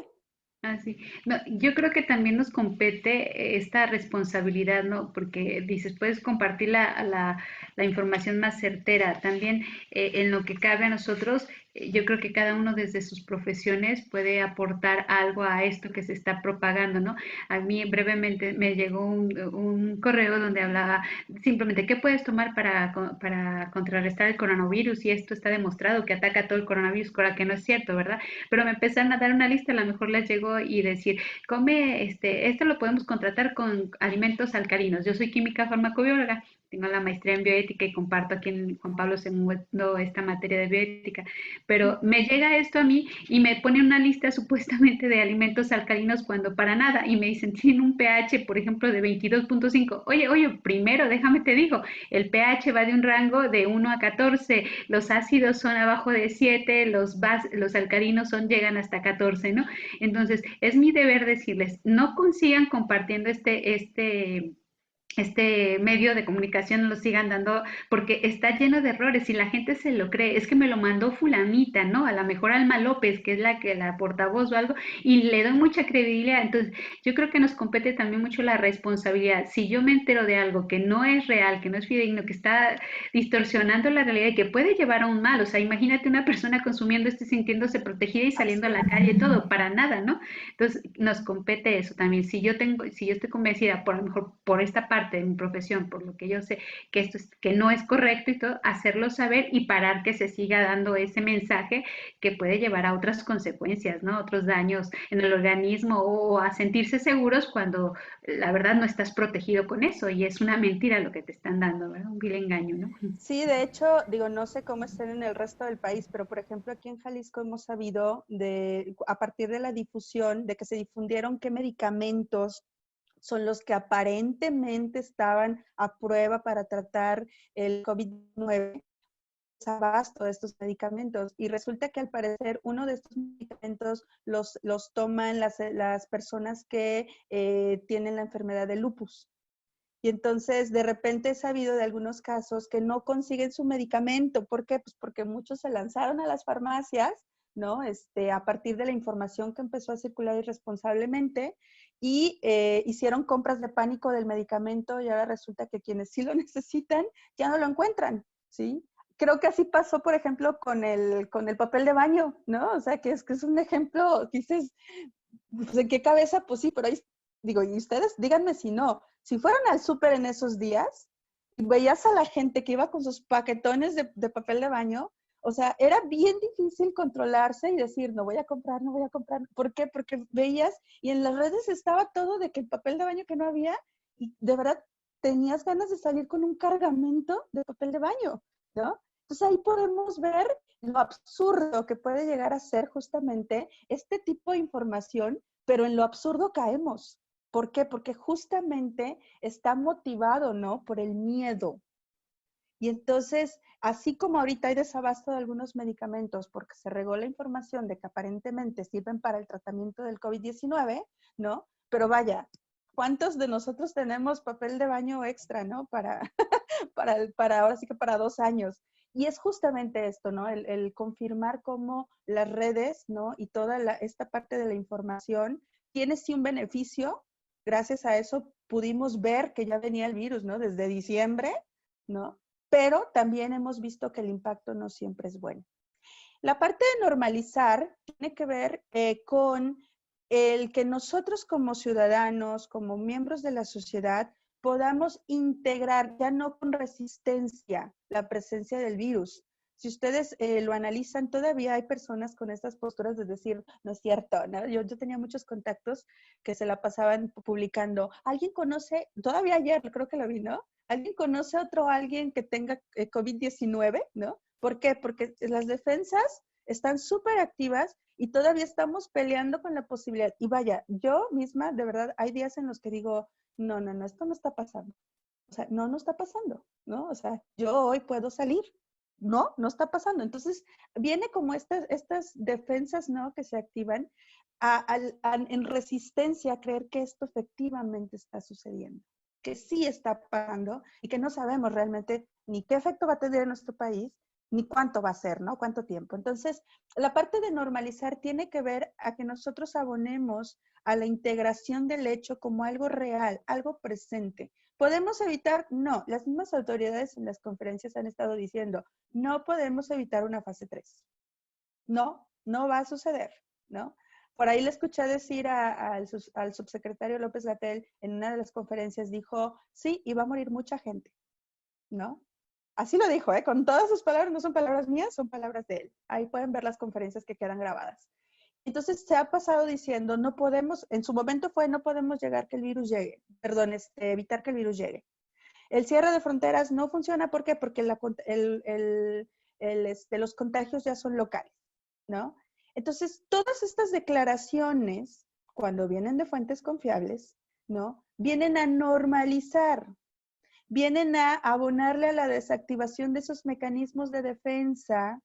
Ah, sí. No, yo creo que también nos compete esta responsabilidad, ¿no? Porque dices, puedes compartir la información más certera. También en lo que cabe a nosotros, yo creo que cada uno desde sus profesiones puede aportar algo a esto que se está propagando, ¿no? A mí brevemente me llegó un correo donde hablaba simplemente qué puedes tomar para contrarrestar el coronavirus y esto está demostrado que ataca todo el coronavirus, cosa que no es cierto, ¿verdad? Pero me empezaron a dar una lista, a lo mejor les llegó y decir, come, esto lo podemos contratar con alimentos alcalinos. Yo soy química farmacobióloga, tengo la maestría en bioética y comparto aquí en Juan Pablo II esta materia de bioética, pero me llega esto a mí y me pone una lista supuestamente de alimentos alcalinos cuando para nada, y me dicen, tienen un pH, por ejemplo, de 22.5. Oye, primero, déjame te digo, el pH va de un rango de 1 a 14, los ácidos son abajo de 7, los alcalinos llegan hasta 14, ¿no? Entonces, es mi deber decirles, no consigan compartiendo este medio de comunicación, no lo sigan dando porque está lleno de errores y la gente se lo cree. Es que me lo mandó fulanita, ¿no? A lo mejor Alma López, que es la portavoz o algo, y le doy mucha credibilidad. Entonces, yo creo que nos compete también mucho la responsabilidad. Si yo me entero de algo que no es real, que no es fidedigno, que está distorsionando la realidad y que puede llevar a un mal, o sea, imagínate una persona consumiendo esto y sintiéndose protegida y saliendo a la calle, todo, para nada, ¿no? Entonces, nos compete eso también. Si yo estoy convencida, por a lo mejor por esta parte de mi profesión, por lo que yo sé que que no es correcto y todo, hacerlo saber y parar que se siga dando ese mensaje que puede llevar a otras consecuencias, ¿no? Otros daños en el organismo o a sentirse seguros cuando la verdad no estás protegido con eso y es una mentira lo que te están dando, ¿verdad? Un vil engaño, ¿no? Sí, de hecho, digo, no sé cómo estén en el resto del país, pero por ejemplo aquí en Jalisco hemos sabido a partir de la difusión, de que se difundieron qué medicamentos son los que aparentemente estaban a prueba para tratar el COVID-19, abasto de estos medicamentos. Y resulta que al parecer uno de estos medicamentos los toman las personas que tienen la enfermedad de lupus. Y entonces de repente he sabido de algunos casos que no consiguen su medicamento. ¿Por qué? Pues porque muchos se lanzaron a las farmacias, ¿no? A partir de la información que empezó a circular irresponsablemente y hicieron compras de pánico del medicamento y ahora resulta que quienes sí lo necesitan ya no lo encuentran, ¿sí? Creo que así pasó, por ejemplo, con el papel de baño, ¿no? O sea, que es un ejemplo, dices, pues, ¿en qué cabeza? Pues sí, pero ahí, digo, y ustedes díganme si no. Si fueron al súper en esos días y veías a la gente que iba con sus paquetones de papel de baño, o sea, era bien difícil controlarse y decir, no voy a comprar, no voy a comprar. ¿Por qué? Porque veías y en las redes estaba todo de que el papel de baño que no había y de verdad tenías ganas de salir con un cargamento de papel de baño, ¿no? Entonces ahí podemos ver lo absurdo que puede llegar a ser justamente este tipo de información, pero en lo absurdo caemos. ¿Por qué? Porque justamente está motivado, ¿no? Por el miedo. Y entonces, así como ahorita hay desabasto de algunos medicamentos porque se regó la información de que aparentemente sirven para el tratamiento del COVID-19, ¿no? Pero vaya, ¿cuántos de nosotros tenemos papel de baño extra, ¿no? Para ahora sí que para 2 años. Y es justamente esto, ¿no? El confirmar cómo las redes, ¿no? Y toda esta parte de la información tiene sí un beneficio. Gracias a eso pudimos ver que ya venía el virus, ¿no? Desde diciembre, ¿no? Pero también hemos visto que el impacto no siempre es bueno. La parte de normalizar tiene que ver con el que nosotros como ciudadanos, como miembros de la sociedad, podamos integrar, ya no con resistencia, la presencia del virus. Si ustedes lo analizan, todavía hay personas con estas posturas de decir, no es cierto, ¿no? Yo tenía muchos contactos que se la pasaban publicando. ¿Alguien conoce? Todavía ayer, creo que lo vi, ¿no? ¿Alguien conoce alguien que tenga COVID-19, ¿no? ¿Por qué? Porque las defensas están súper activas y todavía estamos peleando con la posibilidad. Y vaya, yo misma, de verdad, hay días en los que digo, no, no, no, esto no está pasando. O sea, no, no está pasando, ¿no? O sea, yo hoy puedo salir. No, no está pasando. Entonces, viene como estas defensas, ¿no? Que se activan en resistencia a creer que esto efectivamente está sucediendo, que sí está pasando y que no sabemos realmente ni qué efecto va a tener en nuestro país, ni cuánto va a ser, ¿no? Cuánto tiempo. Entonces, la parte de normalizar tiene que ver a que nosotros abonemos a la integración del hecho como algo real, algo presente. ¿Podemos evitar? No. Las mismas autoridades en las conferencias han estado diciendo, no podemos evitar una fase 3. No, no va a suceder, ¿no? Por ahí le escuché decir al subsecretario López-Gatell en una de las conferencias, dijo, sí, y va a morir mucha gente, ¿no? Así lo dijo, ¿eh? Con todas sus palabras, no son palabras mías, son palabras de él. Ahí pueden ver las conferencias que quedan grabadas. Entonces se ha pasado diciendo, no podemos, en su momento fue, no podemos llegar que el virus llegue, perdón, evitar que el virus llegue. El cierre de fronteras no funciona, ¿por qué? Porque los contagios ya son locales, ¿no? Entonces, todas estas declaraciones, cuando vienen de fuentes confiables, ¿no? Vienen a normalizar, vienen a abonarle a la desactivación de esos mecanismos de defensa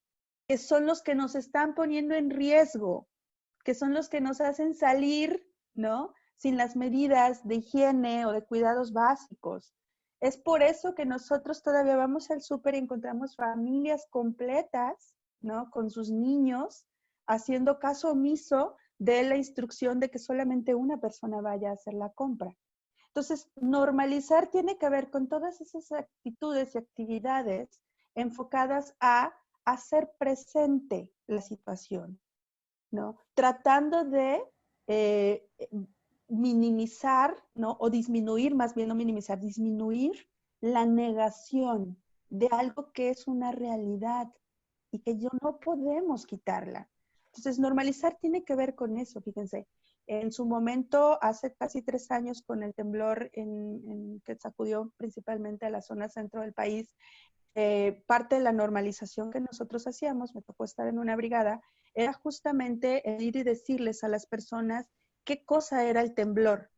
que son los que nos están poniendo en riesgo, que son los que nos hacen salir, ¿no? Sin las medidas de higiene o de cuidados básicos. Es por eso que nosotros todavía vamos al súper y encontramos familias completas, ¿no? Con sus niños, haciendo caso omiso de la instrucción de que solamente una persona vaya a hacer la compra. Entonces, normalizar tiene que ver con todas esas actitudes y actividades enfocadas a hacer presente la situación, ¿no? Tratando de minimizar, ¿no? O disminuir, más bien no minimizar, disminuir la negación de algo que es una realidad y que yo no podemos quitarla. Entonces, normalizar tiene que ver con eso, fíjense. En su momento, hace casi 3 años, con el temblor que sacudió principalmente a la zona centro del país, parte de la normalización que nosotros hacíamos, me tocó estar en una brigada, era justamente el ir y decirles a las personas qué cosa era el temblor,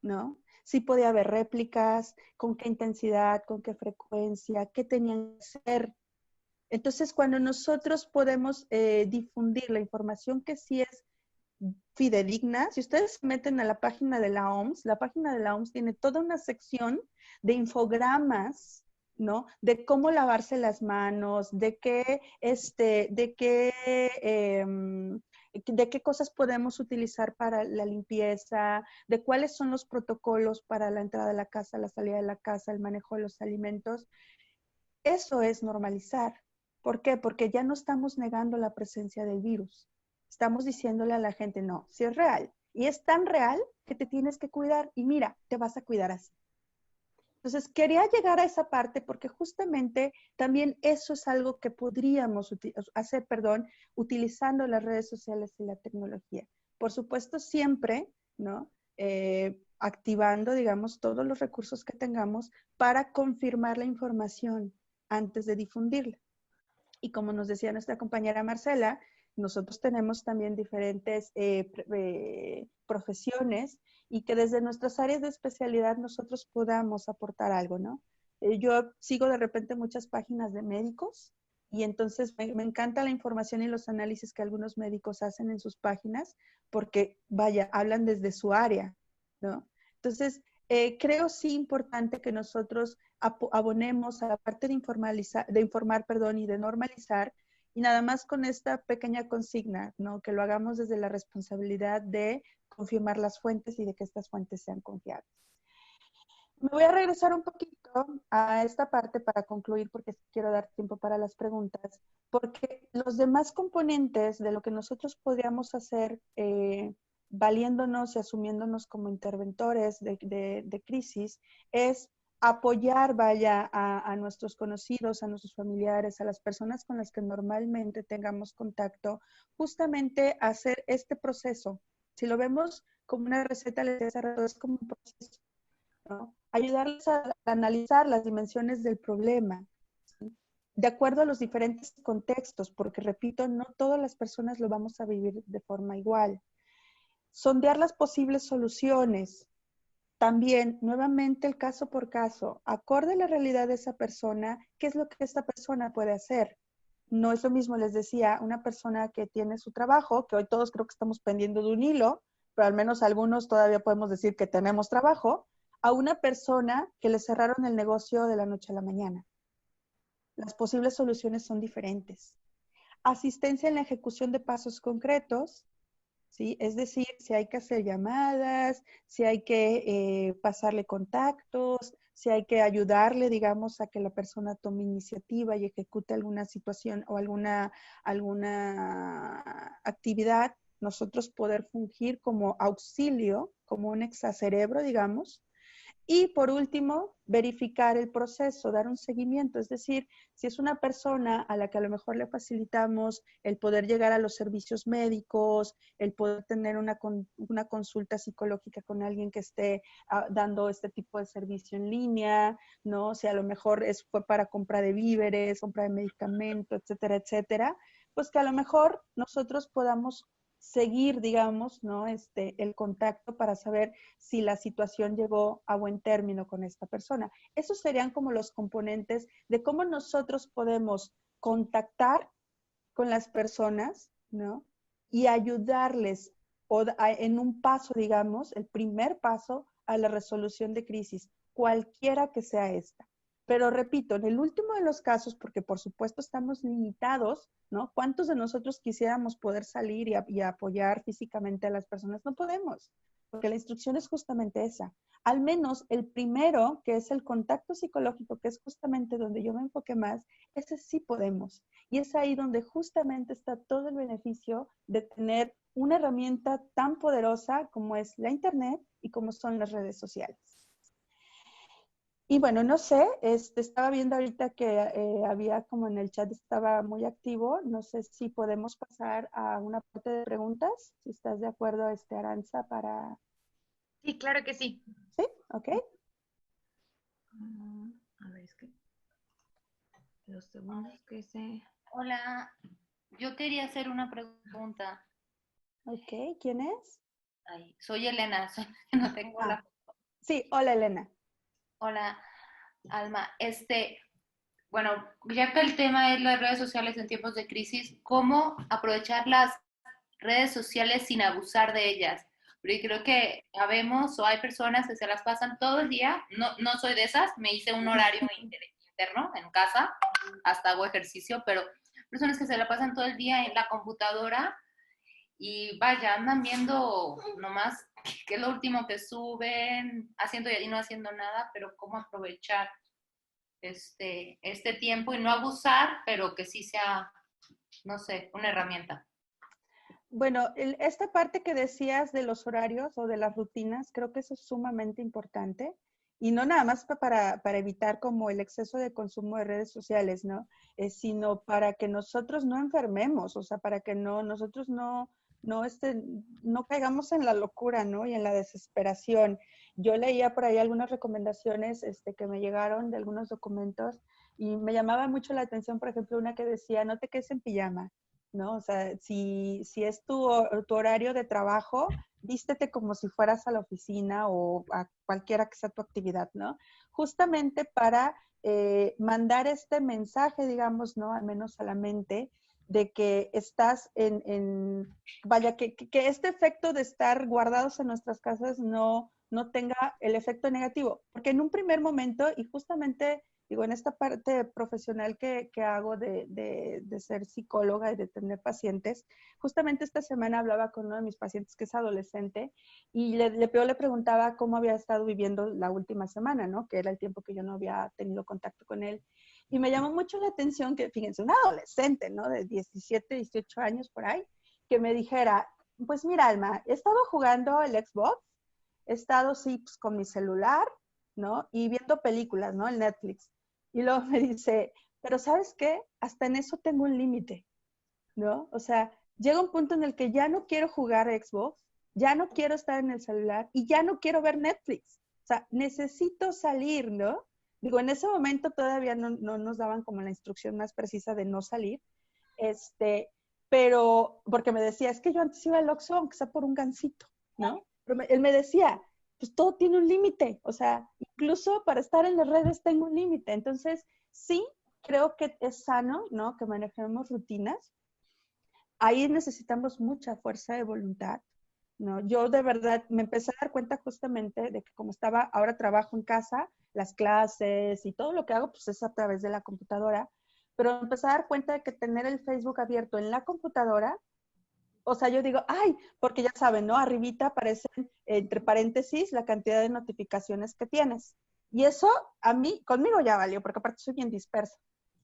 ¿no? Si podía haber réplicas, con qué intensidad, con qué frecuencia, qué tenían que ser. Entonces, cuando nosotros podemos difundir la información que sí es fidedigna, si ustedes se meten a la página de la página de la OMS tiene toda una sección de infogramas, ¿no? De cómo lavarse las manos, de qué cosas podemos utilizar para la limpieza, de cuáles son los protocolos para la entrada de la casa, la salida de la casa, el manejo de los alimentos. Eso es normalizar. ¿Por qué? Porque ya no estamos negando la presencia del virus. Estamos diciéndole a la gente, no, si es real. Y es tan real que te tienes que cuidar. Y mira, te vas a cuidar así. Entonces, quería llegar a esa parte porque justamente también eso es algo que podríamos hacer, utilizando las redes sociales y la tecnología. Por supuesto, siempre, ¿no? Activando, digamos, todos los recursos que tengamos para confirmar la información antes de difundirla. Y como nos decía nuestra compañera Marcela, nosotros tenemos también diferentes profesiones y que desde nuestras áreas de especialidad nosotros podamos aportar algo, ¿no? Yo sigo de repente muchas páginas de médicos y entonces me encanta la información y los análisis que algunos médicos hacen en sus páginas porque, vaya, hablan desde su área, ¿no? Entonces, creo sí importante que nosotros abonemos a la parte de informar, y de normalizar, y nada más con esta pequeña consigna, ¿no? Que lo hagamos desde la responsabilidad de confirmar las fuentes y de que estas fuentes sean confiables. Me voy a regresar un poquito a esta parte para concluir, porque quiero dar tiempo para las preguntas, porque los demás componentes de lo que nosotros podríamos hacer valiéndonos y asumiéndonos como interventores de crisis, es apoyar, vaya, a nuestros conocidos, a nuestros familiares, a las personas con las que normalmente tengamos contacto, justamente hacer este proceso. Si lo vemos como una receta, es como un proceso, ¿no? Ayudarles a analizar las dimensiones del problema, ¿sí? de acuerdo a los diferentes contextos, porque repito, no todas las personas lo vamos a vivir de forma igual. Sondear las posibles soluciones. También, nuevamente, el caso por caso, acorde a la realidad de esa persona, ¿qué es lo que esta persona puede hacer? No es lo mismo, les decía, una persona que tiene su trabajo, que hoy todos creo que estamos pendiendo de un hilo, pero al menos algunos todavía podemos decir que tenemos trabajo, a una persona que le cerraron el negocio de la noche a la mañana. Las posibles soluciones son diferentes. Asistencia en la ejecución de pasos concretos, ¿sí? Es decir, si hay que hacer llamadas, si hay que pasarle contactos, si hay que ayudarle, digamos, a que la persona tome iniciativa y ejecute alguna situación o alguna actividad, nosotros poder fungir como auxilio, como un exacerebro, digamos. Y por último, verificar el proceso, dar un seguimiento. Es decir, si es una persona a la que a lo mejor le facilitamos el poder llegar a los servicios médicos, el poder tener una consulta psicológica con alguien que esté dando este tipo de servicio en línea, ¿no? Si a lo mejor fue para compra de víveres, compra de medicamentos, etcétera, etcétera, pues que a lo mejor nosotros podamos seguir, digamos, ¿no? El contacto para saber si la situación llegó a buen término con esta persona. Esos serían como los componentes de cómo nosotros podemos contactar con las personas, ¿no? Y ayudarles en un paso, digamos, el primer paso a la resolución de crisis, cualquiera que sea esta. Pero repito, en el último de los casos, porque por supuesto estamos limitados, ¿no? ¿Cuántos de nosotros quisiéramos poder salir y apoyar físicamente a las personas? No podemos, porque la instrucción es justamente esa. Al menos el primero, que es el contacto psicológico, que es justamente donde yo me enfoqué más, ese sí podemos. Y es ahí donde justamente está todo el beneficio de tener una herramienta tan poderosa como es la Internet y como son las redes sociales. Y bueno, no sé, estaba viendo ahorita que había como en el chat estaba muy activo. No sé si podemos pasar a una parte de preguntas, si estás de acuerdo, Aranza, para... Sí, claro que sí. ¿Sí? Ok. A ver, es que los segundos que se... Hola, yo quería hacer una pregunta. Ok, ¿quién es? Ay, soy Elena, no tengo la... Sí, hola Elena. Hola, Alma. Bueno, ya que el tema es las redes sociales en tiempos de crisis, ¿cómo aprovechar las redes sociales sin abusar de ellas? Porque creo que habemos o hay personas que se las pasan todo el día, no soy de esas, me hice un horario interno en casa, hasta hago ejercicio, pero personas que se la pasan todo el día en la computadora y vaya, andan viendo nomás qué es lo último que suben, haciendo y no haciendo nada, pero cómo aprovechar este tiempo y no abusar, pero que sí sea, no sé, una herramienta. Bueno, esta parte que decías de los horarios o de las rutinas, creo que eso es sumamente importante. Y no nada más para evitar como el exceso de consumo de redes sociales, ¿no? Sino para que nosotros no enfermemos, o sea, para que nosotros no caigamos en la locura, ¿no? Y en la desesperación. Yo leía por ahí algunas recomendaciones que me llegaron de algunos documentos y me llamaba mucho la atención, por ejemplo, una que decía, no te quedes en pijama, ¿no? O sea, si es tu horario de trabajo, vístete como si fueras a la oficina o a cualquiera que sea tu actividad, ¿no? Justamente para mandar este mensaje, digamos, ¿no? Al menos a la mente, de que estás vaya, que este efecto de estar guardados en nuestras casas no tenga el efecto negativo. Porque en un primer momento, y justamente, digo, en esta parte profesional que hago de ser psicóloga y de tener pacientes, justamente esta semana hablaba con uno de mis pacientes que es adolescente y le preguntaba cómo había estado viviendo la última semana, ¿no? Que era el tiempo que yo no había tenido contacto con él. Y me llamó mucho la atención que, fíjense, un adolescente, ¿no? De 17, 18 años por ahí, que me dijera, pues mira, Alma, he estado jugando el Xbox, he estado, sí, pues, con mi celular, ¿no? Y viendo películas, ¿no? El Netflix. Y luego me dice, pero ¿sabes qué? Hasta en eso tengo un límite, ¿no? O sea, llega un punto en el que ya no quiero jugar Xbox, ya no quiero estar en el celular y ya no quiero ver Netflix. O sea, necesito salir, ¿no? Digo, en ese momento todavía no nos daban como la instrucción más precisa de no salir, pero porque me decía, es que yo antes iba al Oxxo aunque sea por un gansito, ¿no? Pero él me decía, pues todo tiene un límite, o sea, incluso para estar en las redes tengo un límite. Entonces, sí, creo que es sano, ¿no? Que manejemos rutinas. Ahí necesitamos mucha fuerza de voluntad, ¿no? Yo de verdad me empecé a dar cuenta justamente de que como ahora trabajo en casa, las clases y todo lo que hago, pues es a través de la computadora, pero me empecé a dar cuenta de que tener el Facebook abierto en la computadora, o sea, yo digo, ay, porque ya saben, ¿no? Arribita aparecen entre paréntesis la cantidad de notificaciones que tienes. Y eso conmigo ya valió, porque aparte soy bien dispersa.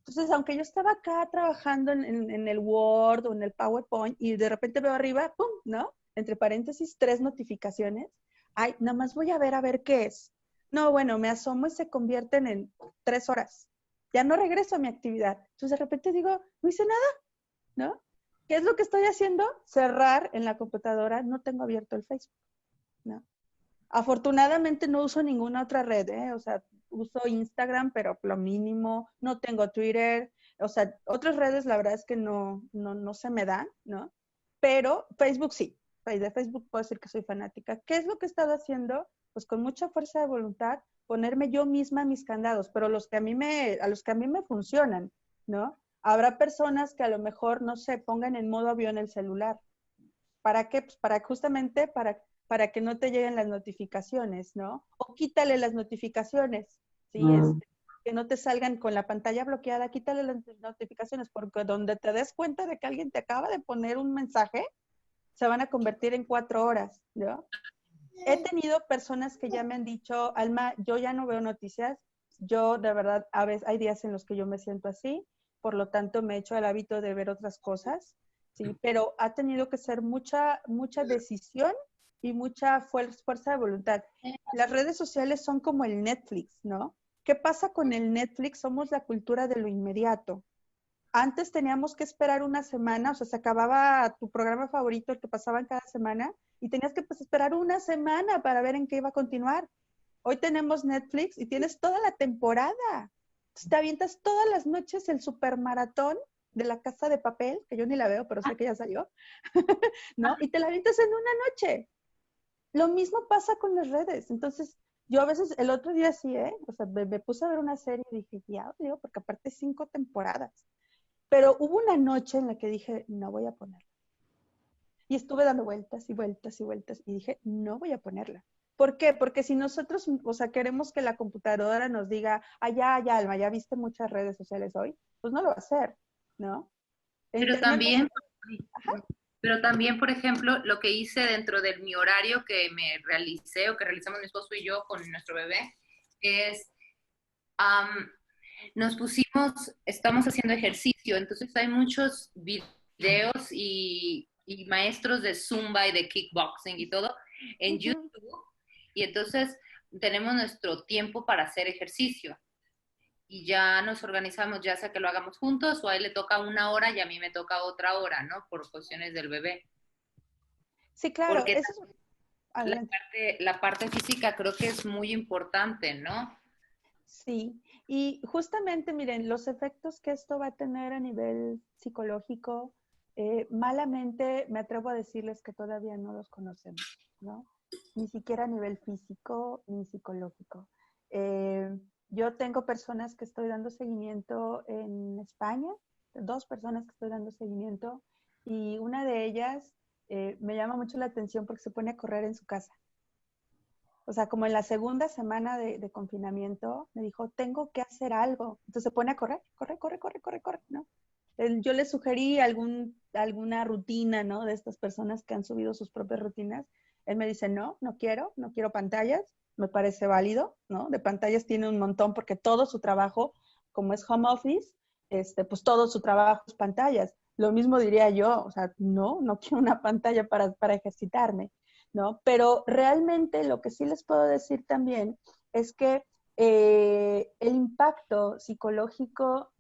Entonces, aunque yo estaba acá trabajando en el Word o en el PowerPoint y de repente veo arriba, ¡pum!, ¿no? Entre paréntesis, 3 notificaciones. Ay, nada más voy a ver qué es. No, bueno, me asomo y se convierten en 3 horas. Ya no regreso a mi actividad. Entonces, de repente digo, no hice nada, ¿no? ¿Qué es lo que estoy haciendo? Cerrar en la computadora, no tengo abierto el Facebook, ¿no? Afortunadamente no uso ninguna otra red, ¿eh? O sea, uso Instagram, pero lo mínimo, no tengo Twitter, o sea, otras redes la verdad es que no se me dan, ¿no? Pero Facebook sí, de Facebook puedo decir que soy fanática. ¿Qué es lo que he estado haciendo? Pues con mucha fuerza de voluntad, ponerme yo misma mis candados, pero a los que a mí me funcionan, ¿no? Habrá personas que a lo mejor, no sé, pongan en modo avión el celular. ¿Para qué? Pues justamente para que no te lleguen las notificaciones, ¿no? O quítale las notificaciones, ¿sí? Que no te salgan con la pantalla bloqueada, quítale las notificaciones, porque donde te des cuenta de que alguien te acaba de poner un mensaje, se van a convertir en 4 horas, ¿no? He tenido personas que ya me han dicho, Alma, yo ya no veo noticias, yo de verdad, a veces hay días en los que yo me siento así, por lo tanto me he hecho el hábito de ver otras cosas, ¿sí? Pero ha tenido que ser mucha decisión y mucha fuerza de voluntad. Las redes sociales son como el Netflix, ¿no? ¿Qué pasa con el Netflix? Somos la cultura de lo inmediato. Antes teníamos que esperar una semana, o sea, se acababa tu programa favorito, el que pasaban cada semana, y tenías que esperar una semana para ver en qué iba a continuar. Hoy tenemos Netflix y tienes toda la temporada. Entonces, te avientas todas las noches el supermaratón de La Casa de Papel, que yo ni la veo, pero sé que ya salió, ¿no? Y te la avientas en una noche. Lo mismo pasa con las redes. Entonces, yo a veces, el otro día sí, o sea, me puse a ver una serie y dije, diablo, porque aparte 5 temporadas. Pero hubo una noche en la que dije, no voy a ponerla. Y estuve dando vueltas y vueltas y vueltas y dije, no voy a ponerla. ¿Por qué? Porque si nosotros, o sea, queremos que la computadora nos diga, ya, Alma, ya viste muchas redes sociales hoy, pues no lo va a hacer, ¿no? Pero también, por ejemplo, lo que hice dentro de mi horario que me realicé o que realizamos mi esposo y yo con nuestro bebé es nos pusimos, estamos haciendo ejercicio, entonces hay muchos videos y maestros de Zumba y de kickboxing y todo en YouTube, y entonces tenemos nuestro tiempo para hacer ejercicio. Y ya nos organizamos, ya sea que lo hagamos juntos o a él le toca una hora y a mí me toca otra hora, ¿no? Por cuestiones del bebé. Sí, claro. Porque la parte física creo que es muy importante, ¿no? Sí, y justamente miren, los efectos que esto va a tener a nivel psicológico, malamente me atrevo a decirles que todavía no los conocemos, ¿no? Ni siquiera a nivel físico ni psicológico. Yo tengo personas que estoy dando seguimiento en España, 2 personas que estoy dando seguimiento, y una de ellas me llama mucho la atención porque se pone a correr en su casa. O sea, como en la segunda semana de confinamiento, me dijo, tengo que hacer algo. Entonces se pone a correr, corre, ¿no? Yo le sugerí alguna rutina, ¿no? De estas personas que han subido sus propias rutinas. Él me dice, no quiero pantallas, me parece válido, ¿no? De pantallas tiene un montón porque todo su trabajo, como es home office, pues todo su trabajo es pantallas. Lo mismo diría yo, o sea, no quiero una pantalla para ejercitarme, ¿no? Pero realmente lo que sí les puedo decir también es que el impacto psicológico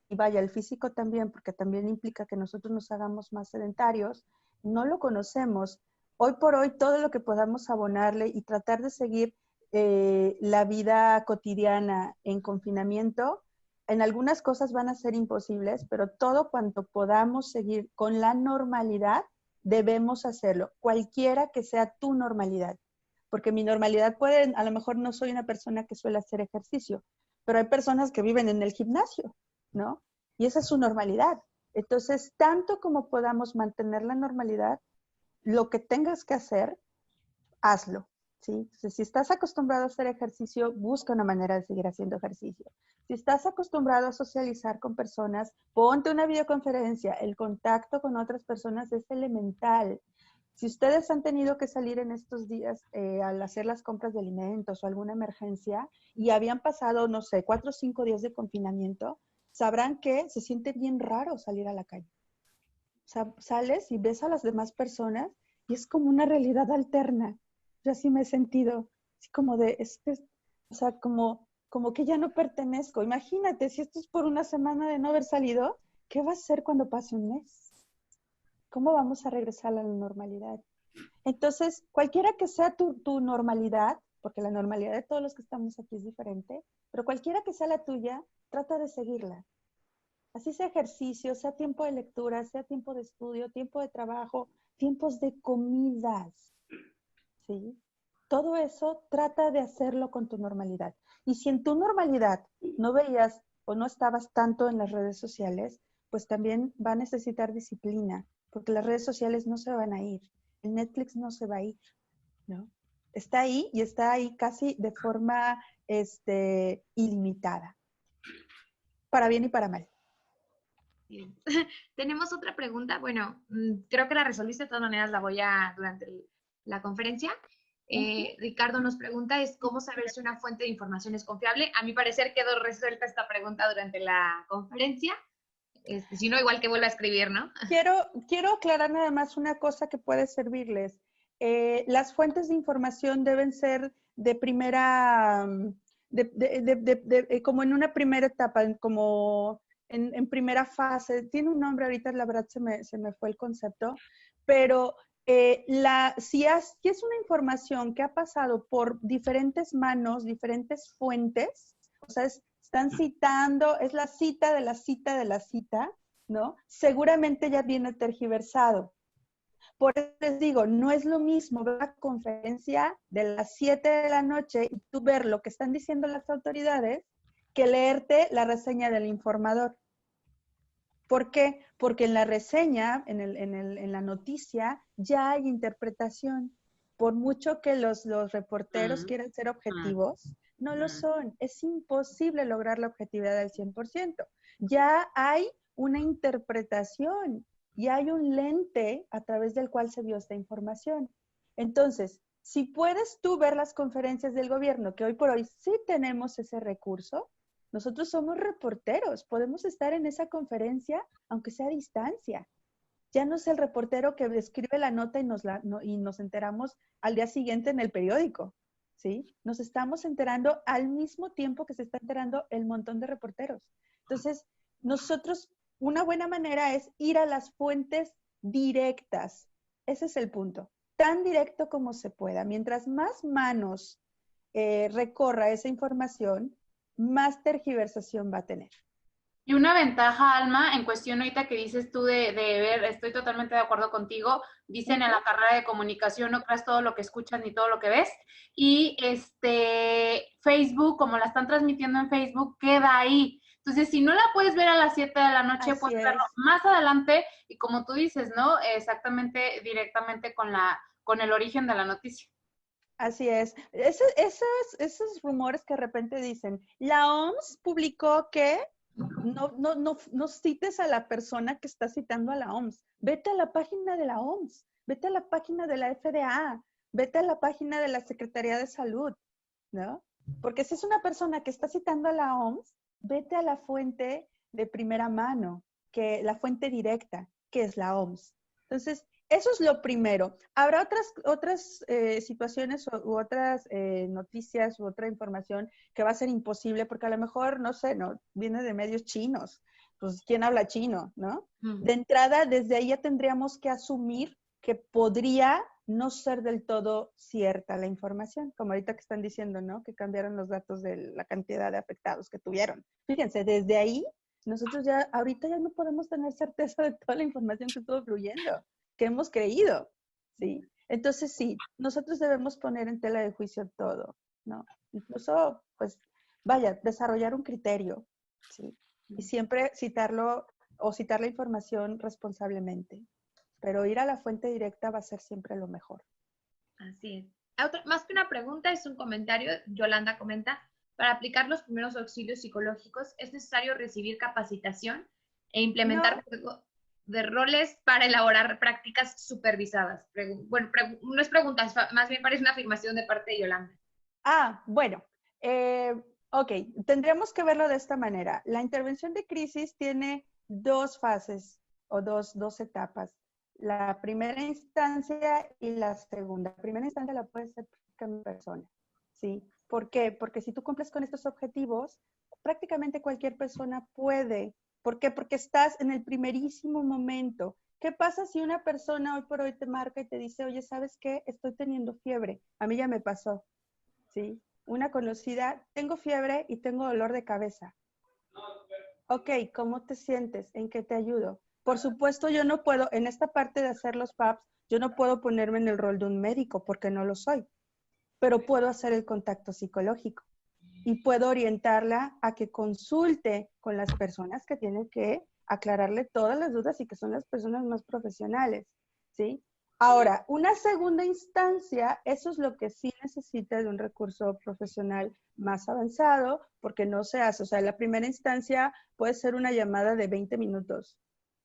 y vaya, el físico también, porque también implica que nosotros nos hagamos más sedentarios, no lo conocemos. Hoy por hoy todo lo que podamos abonarle y tratar de seguir la vida cotidiana en confinamiento, en algunas cosas van a ser imposibles, pero todo cuanto podamos seguir con la normalidad, debemos hacerlo, cualquiera que sea tu normalidad. Porque mi normalidad puede, a lo mejor no soy una persona que suele hacer ejercicio, pero hay personas que viven en el gimnasio, ¿no? Y esa es su normalidad. Entonces, tanto como podamos mantener la normalidad, lo que tengas que hacer, hazlo, ¿sí? Entonces, si estás acostumbrado a hacer ejercicio, busca una manera de seguir haciendo ejercicio. Si estás acostumbrado a socializar con personas, ponte una videoconferencia. El contacto con otras personas es elemental. Si ustedes han tenido que salir en estos días al hacer las compras de alimentos o alguna emergencia y habían pasado, no sé, 4 o 5 días de confinamiento, sabrán que se siente bien raro salir a la calle. O sea, sales y ves a las demás personas y es como una realidad alterna. Yo así me he sentido, así como de, o sea, como que ya no pertenezco. Imagínate, si esto es por una semana de no haber salido, ¿qué va a ser cuando pase un mes? ¿Cómo vamos a regresar a la normalidad? Entonces, cualquiera que sea tu normalidad, porque la normalidad de todos los que estamos aquí es diferente, pero cualquiera que sea la tuya, trata de seguirla. Así sea ejercicio, sea tiempo de lectura, sea tiempo de estudio, tiempo de trabajo, tiempos de comidas, ¿sí? Todo eso trata de hacerlo con tu normalidad. Y si en tu normalidad no veías o no estabas tanto en las redes sociales, pues también va a necesitar disciplina, porque las redes sociales no se van a ir, el Netflix no se va a ir, ¿no? Está ahí y está ahí casi de forma ilimitada, para bien y para mal. Bien. Tenemos otra pregunta. Bueno, creo que la resolviste, de todas maneras la voy a durante la conferencia. Ricardo nos pregunta, ¿cómo saber si una fuente de información es confiable? A mi parecer quedó resuelta esta pregunta durante la conferencia. Si no, igual que vuelva a escribir, ¿no? Quiero aclarar nada más una cosa que puede servirles. Las fuentes de información deben ser de primera, como en una primera etapa, como en primera fase. Tiene un nombre ahorita, la verdad se me fue el concepto, pero si es una información que ha pasado por diferentes manos, diferentes fuentes, o sea, están citando, es la cita de la cita de la cita, ¿no? Seguramente ya viene tergiversado. Por eso les digo, no es lo mismo ver la conferencia de las 7 de la noche y tú ver lo que están diciendo las autoridades que leerte la reseña del informador. ¿Por qué? Porque en la reseña, en la noticia, ya hay interpretación. Por mucho que los reporteros quieran ser objetivos, no lo son. Es imposible lograr la objetividad al 100%. Ya hay una interpretación y hay un lente a través del cual se vio esta información. Entonces, si puedes tú ver las conferencias del gobierno, que hoy por hoy sí tenemos ese recurso, nosotros somos reporteros, podemos estar en esa conferencia aunque sea a distancia. Ya no es el reportero que escribe la nota y nos enteramos al día siguiente en el periódico, ¿sí? Nos estamos enterando al mismo tiempo que se está enterando el montón de reporteros. Entonces, nosotros, una buena manera es ir a las fuentes directas. Ese es el punto. Tan directo como se pueda. Mientras más manos recorra esa información, más tergiversación va a tener. Y una ventaja, Alma, en cuestión ahorita que dices tú de ver, estoy totalmente de acuerdo contigo, dicen en la carrera de comunicación, no creas todo lo que escuchas ni todo lo que ves, y Facebook, como la están transmitiendo en Facebook, queda ahí. Entonces, si no la puedes ver a las 7 de la noche, puedes verlo más adelante, y como tú dices, ¿no? Exactamente, directamente con el origen de la noticia. Así es. Esos rumores que de repente dicen, la OMS publicó que no cites a la persona que está citando a la OMS. Vete a la página de la OMS, vete a la página de la FDA, vete a la página de la Secretaría de Salud, ¿no? Porque si es una persona que está citando a la OMS, vete a la fuente de primera mano, la fuente directa, que es la OMS. Entonces, eso es lo primero. Habrá otras situaciones u otras noticias u otra información que va a ser imposible porque a lo mejor, no sé, no viene de medios chinos. Pues, ¿quién habla chino, no? De entrada, desde ahí ya tendríamos que asumir que podría no ser del todo cierta la información, como ahorita que están diciendo, ¿no? Que cambiaron los datos de la cantidad de afectados que tuvieron. Fíjense, desde ahí, nosotros ya, ahorita ya no podemos tener certeza de toda la información que estuvo fluyendo, que hemos creído, ¿sí? Entonces, sí, nosotros debemos poner en tela de juicio todo, ¿no? Incluso, pues, vaya, desarrollar un criterio, ¿sí? Y siempre citarlo o citar la información responsablemente. Pero ir a la fuente directa va a ser siempre lo mejor. Así es. Más que una pregunta, es un comentario. Yolanda comenta, para aplicar los primeros auxilios psicológicos es necesario recibir capacitación e implementar de roles para elaborar prácticas supervisadas. Bueno, no es pregunta, más bien parece una afirmación de parte de Yolanda. Bueno, ok, tendríamos que verlo de esta manera. La intervención de crisis tiene dos fases o dos etapas. La primera instancia y la segunda. La primera instancia la puede hacer cualquier persona, ¿sí? ¿Por qué? Porque si tú cumples con estos objetivos, prácticamente cualquier persona puede. ¿Por qué? Porque estás en el primerísimo momento. ¿Qué pasa si una persona hoy por hoy te marca y te dice, oye, ¿sabes qué? Estoy teniendo fiebre. A mí ya me pasó, ¿sí? Una conocida, tengo fiebre y tengo dolor de cabeza. Ok, ¿cómo te sientes? ¿En qué te ayudo? Por supuesto, yo no puedo, en esta parte de hacer los PAPs, yo no puedo ponerme en el rol de un médico porque no lo soy, pero puedo hacer el contacto psicológico y puedo orientarla a que consulte con las personas que tienen que aclararle todas las dudas y que son las personas más profesionales, ¿sí? Ahora, una segunda instancia, eso es lo que sí necesita de un recurso profesional más avanzado, porque no se hace, o sea, la primera instancia puede ser una llamada de 20 minutos,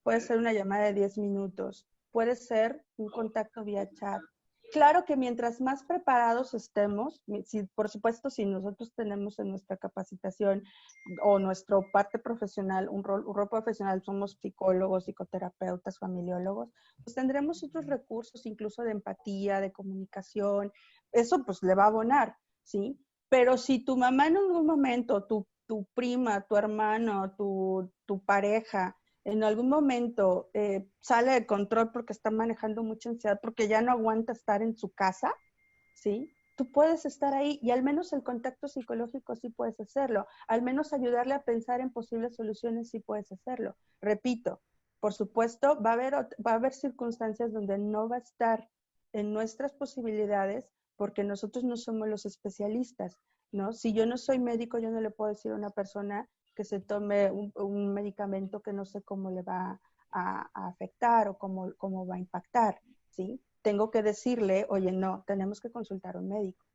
puede ser una llamada de 10 minutos, puede ser un contacto vía chat. Claro que mientras más preparados estemos, por supuesto, si nosotros tenemos en nuestra capacitación o nuestra parte profesional, un rol profesional, somos psicólogos, psicoterapeutas, familiólogos, pues tendremos otros recursos, incluso de empatía, de comunicación, eso pues le va a abonar, ¿sí? Pero si tu mamá en algún momento, tu prima, tu hermano, tu pareja, en algún momento sale de control porque está manejando mucha ansiedad, porque ya no aguanta estar en su casa, ¿sí? Tú puedes estar ahí y al menos el contacto psicológico sí puedes hacerlo. Al menos ayudarle a pensar en posibles soluciones sí puedes hacerlo. Repito, por supuesto, va a haber circunstancias donde no va a estar en nuestras posibilidades porque nosotros no somos los especialistas, ¿no? Si yo no soy médico, yo no le puedo decir a una persona que se tome un medicamento que no sé cómo le va a afectar o cómo va a impactar, ¿sí? Tengo que decirle, oye, no, tenemos que consultar a un médico,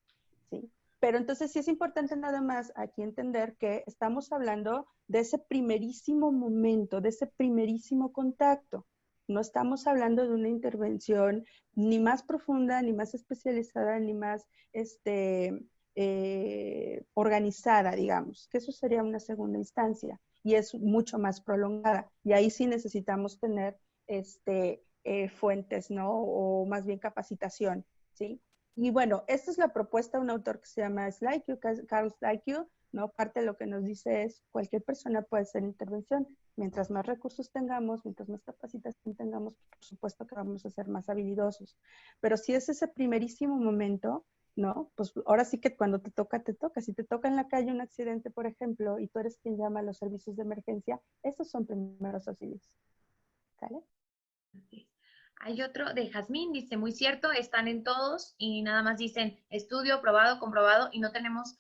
¿sí? Pero entonces sí es importante nada más aquí entender que estamos hablando de ese primerísimo momento, de ese primerísimo contacto. No estamos hablando de una intervención ni más profunda, ni más especializada, ni más organizada, digamos, que eso sería una segunda instancia y es mucho más prolongada. Y ahí sí necesitamos tener fuentes, ¿no? O más bien capacitación, ¿sí? Y bueno, esta es la propuesta de un autor que se llama Slykew, Carl Slykew, ¿no? Parte de lo que nos dice es, cualquier persona puede hacer intervención. Mientras más recursos tengamos, mientras más capacitación tengamos, por supuesto que vamos a ser más habilidosos. Pero si es ese primerísimo momento, ¿no? Pues ahora sí que cuando te toca, te toca. Si te toca en la calle un accidente, por ejemplo, y tú eres quien llama a los servicios de emergencia, esos son primeros auxilios. ¿Sale? Hay otro de Jazmín, dice, muy cierto, están en todos y nada más dicen estudio, probado, comprobado y no tendemos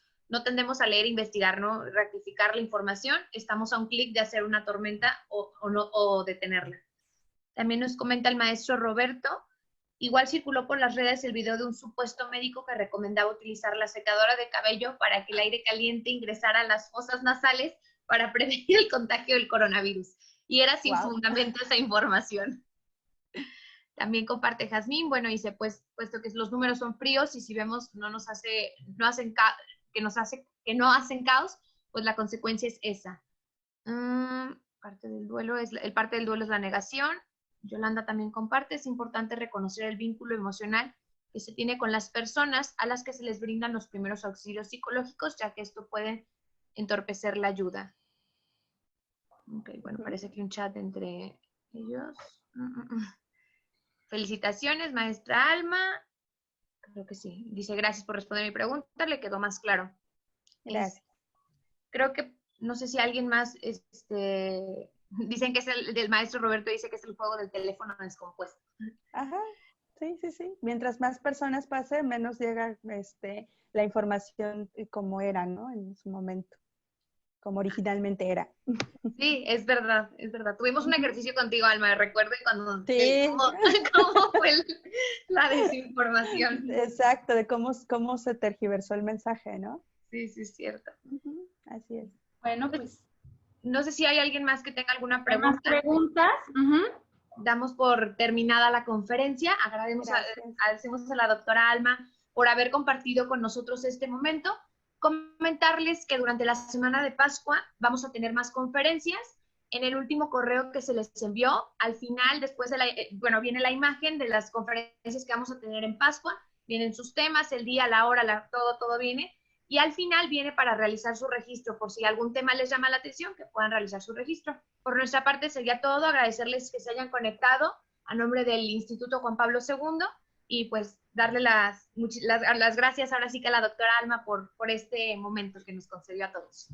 a leer, investigar, ¿no? Rectificar la información, estamos a un clic de hacer una tormenta o detenerla. También nos comenta el maestro Roberto, igual circuló por las redes el video de un supuesto médico que recomendaba utilizar la secadora de cabello para que el aire caliente ingresara a las fosas nasales para prevenir el contagio del coronavirus. Y era sin fundamento esa información. También comparte Jazmín, bueno, dice, pues, puesto que los números son fríos y si vemos que no hacen caos, pues la consecuencia es esa. Parte del duelo es la negación. Yolanda también comparte, es importante reconocer el vínculo emocional que se tiene con las personas a las que se les brindan los primeros auxilios psicológicos, ya que esto puede entorpecer la ayuda. Ok, bueno, parece que un chat entre ellos. Felicitaciones, maestra Alma. Creo que sí. Dice, gracias por responder mi pregunta, le quedó más claro. Gracias. Creo que, no sé si alguien más, dicen que es el del maestro Roberto, dice que es el juego del teléfono descompuesto. Ajá, sí, sí, sí. Mientras más personas pasen, menos llega la información como era, ¿no? En su momento, como originalmente era. Sí, es verdad, es verdad. Tuvimos un ejercicio contigo, Alma, recuerdo cuando Sí. cómo fue la desinformación. Exacto, de cómo se tergiversó el mensaje, ¿no? Sí, sí, es cierto. Así es. Bueno, pues, No sé si hay alguien más que tenga alguna ¿hay más pregunta. preguntas? Ujú. Damos por terminada la conferencia. Agradecemos a la doctora Alma por haber compartido con nosotros este momento. Comentarles que durante la semana de Pascua vamos a tener más conferencias. En el último correo que se les envió, al final, después viene la imagen de las conferencias que vamos a tener en Pascua, vienen sus temas, el día, la hora, todo viene. Y al final viene para realizar su registro, por si algún tema les llama la atención, que puedan realizar su registro. Por nuestra parte sería todo, agradecerles que se hayan conectado a nombre del Instituto Juan Pablo II y pues darle las gracias ahora sí que a la doctora Alma por este momento que nos concedió a todos.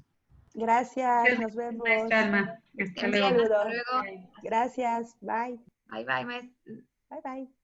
Gracias, nos vemos. Maestra Alma. Hasta Un luego. saludo. Hasta luego. Gracias, bye. Bye, bye, maestra. Bye, bye.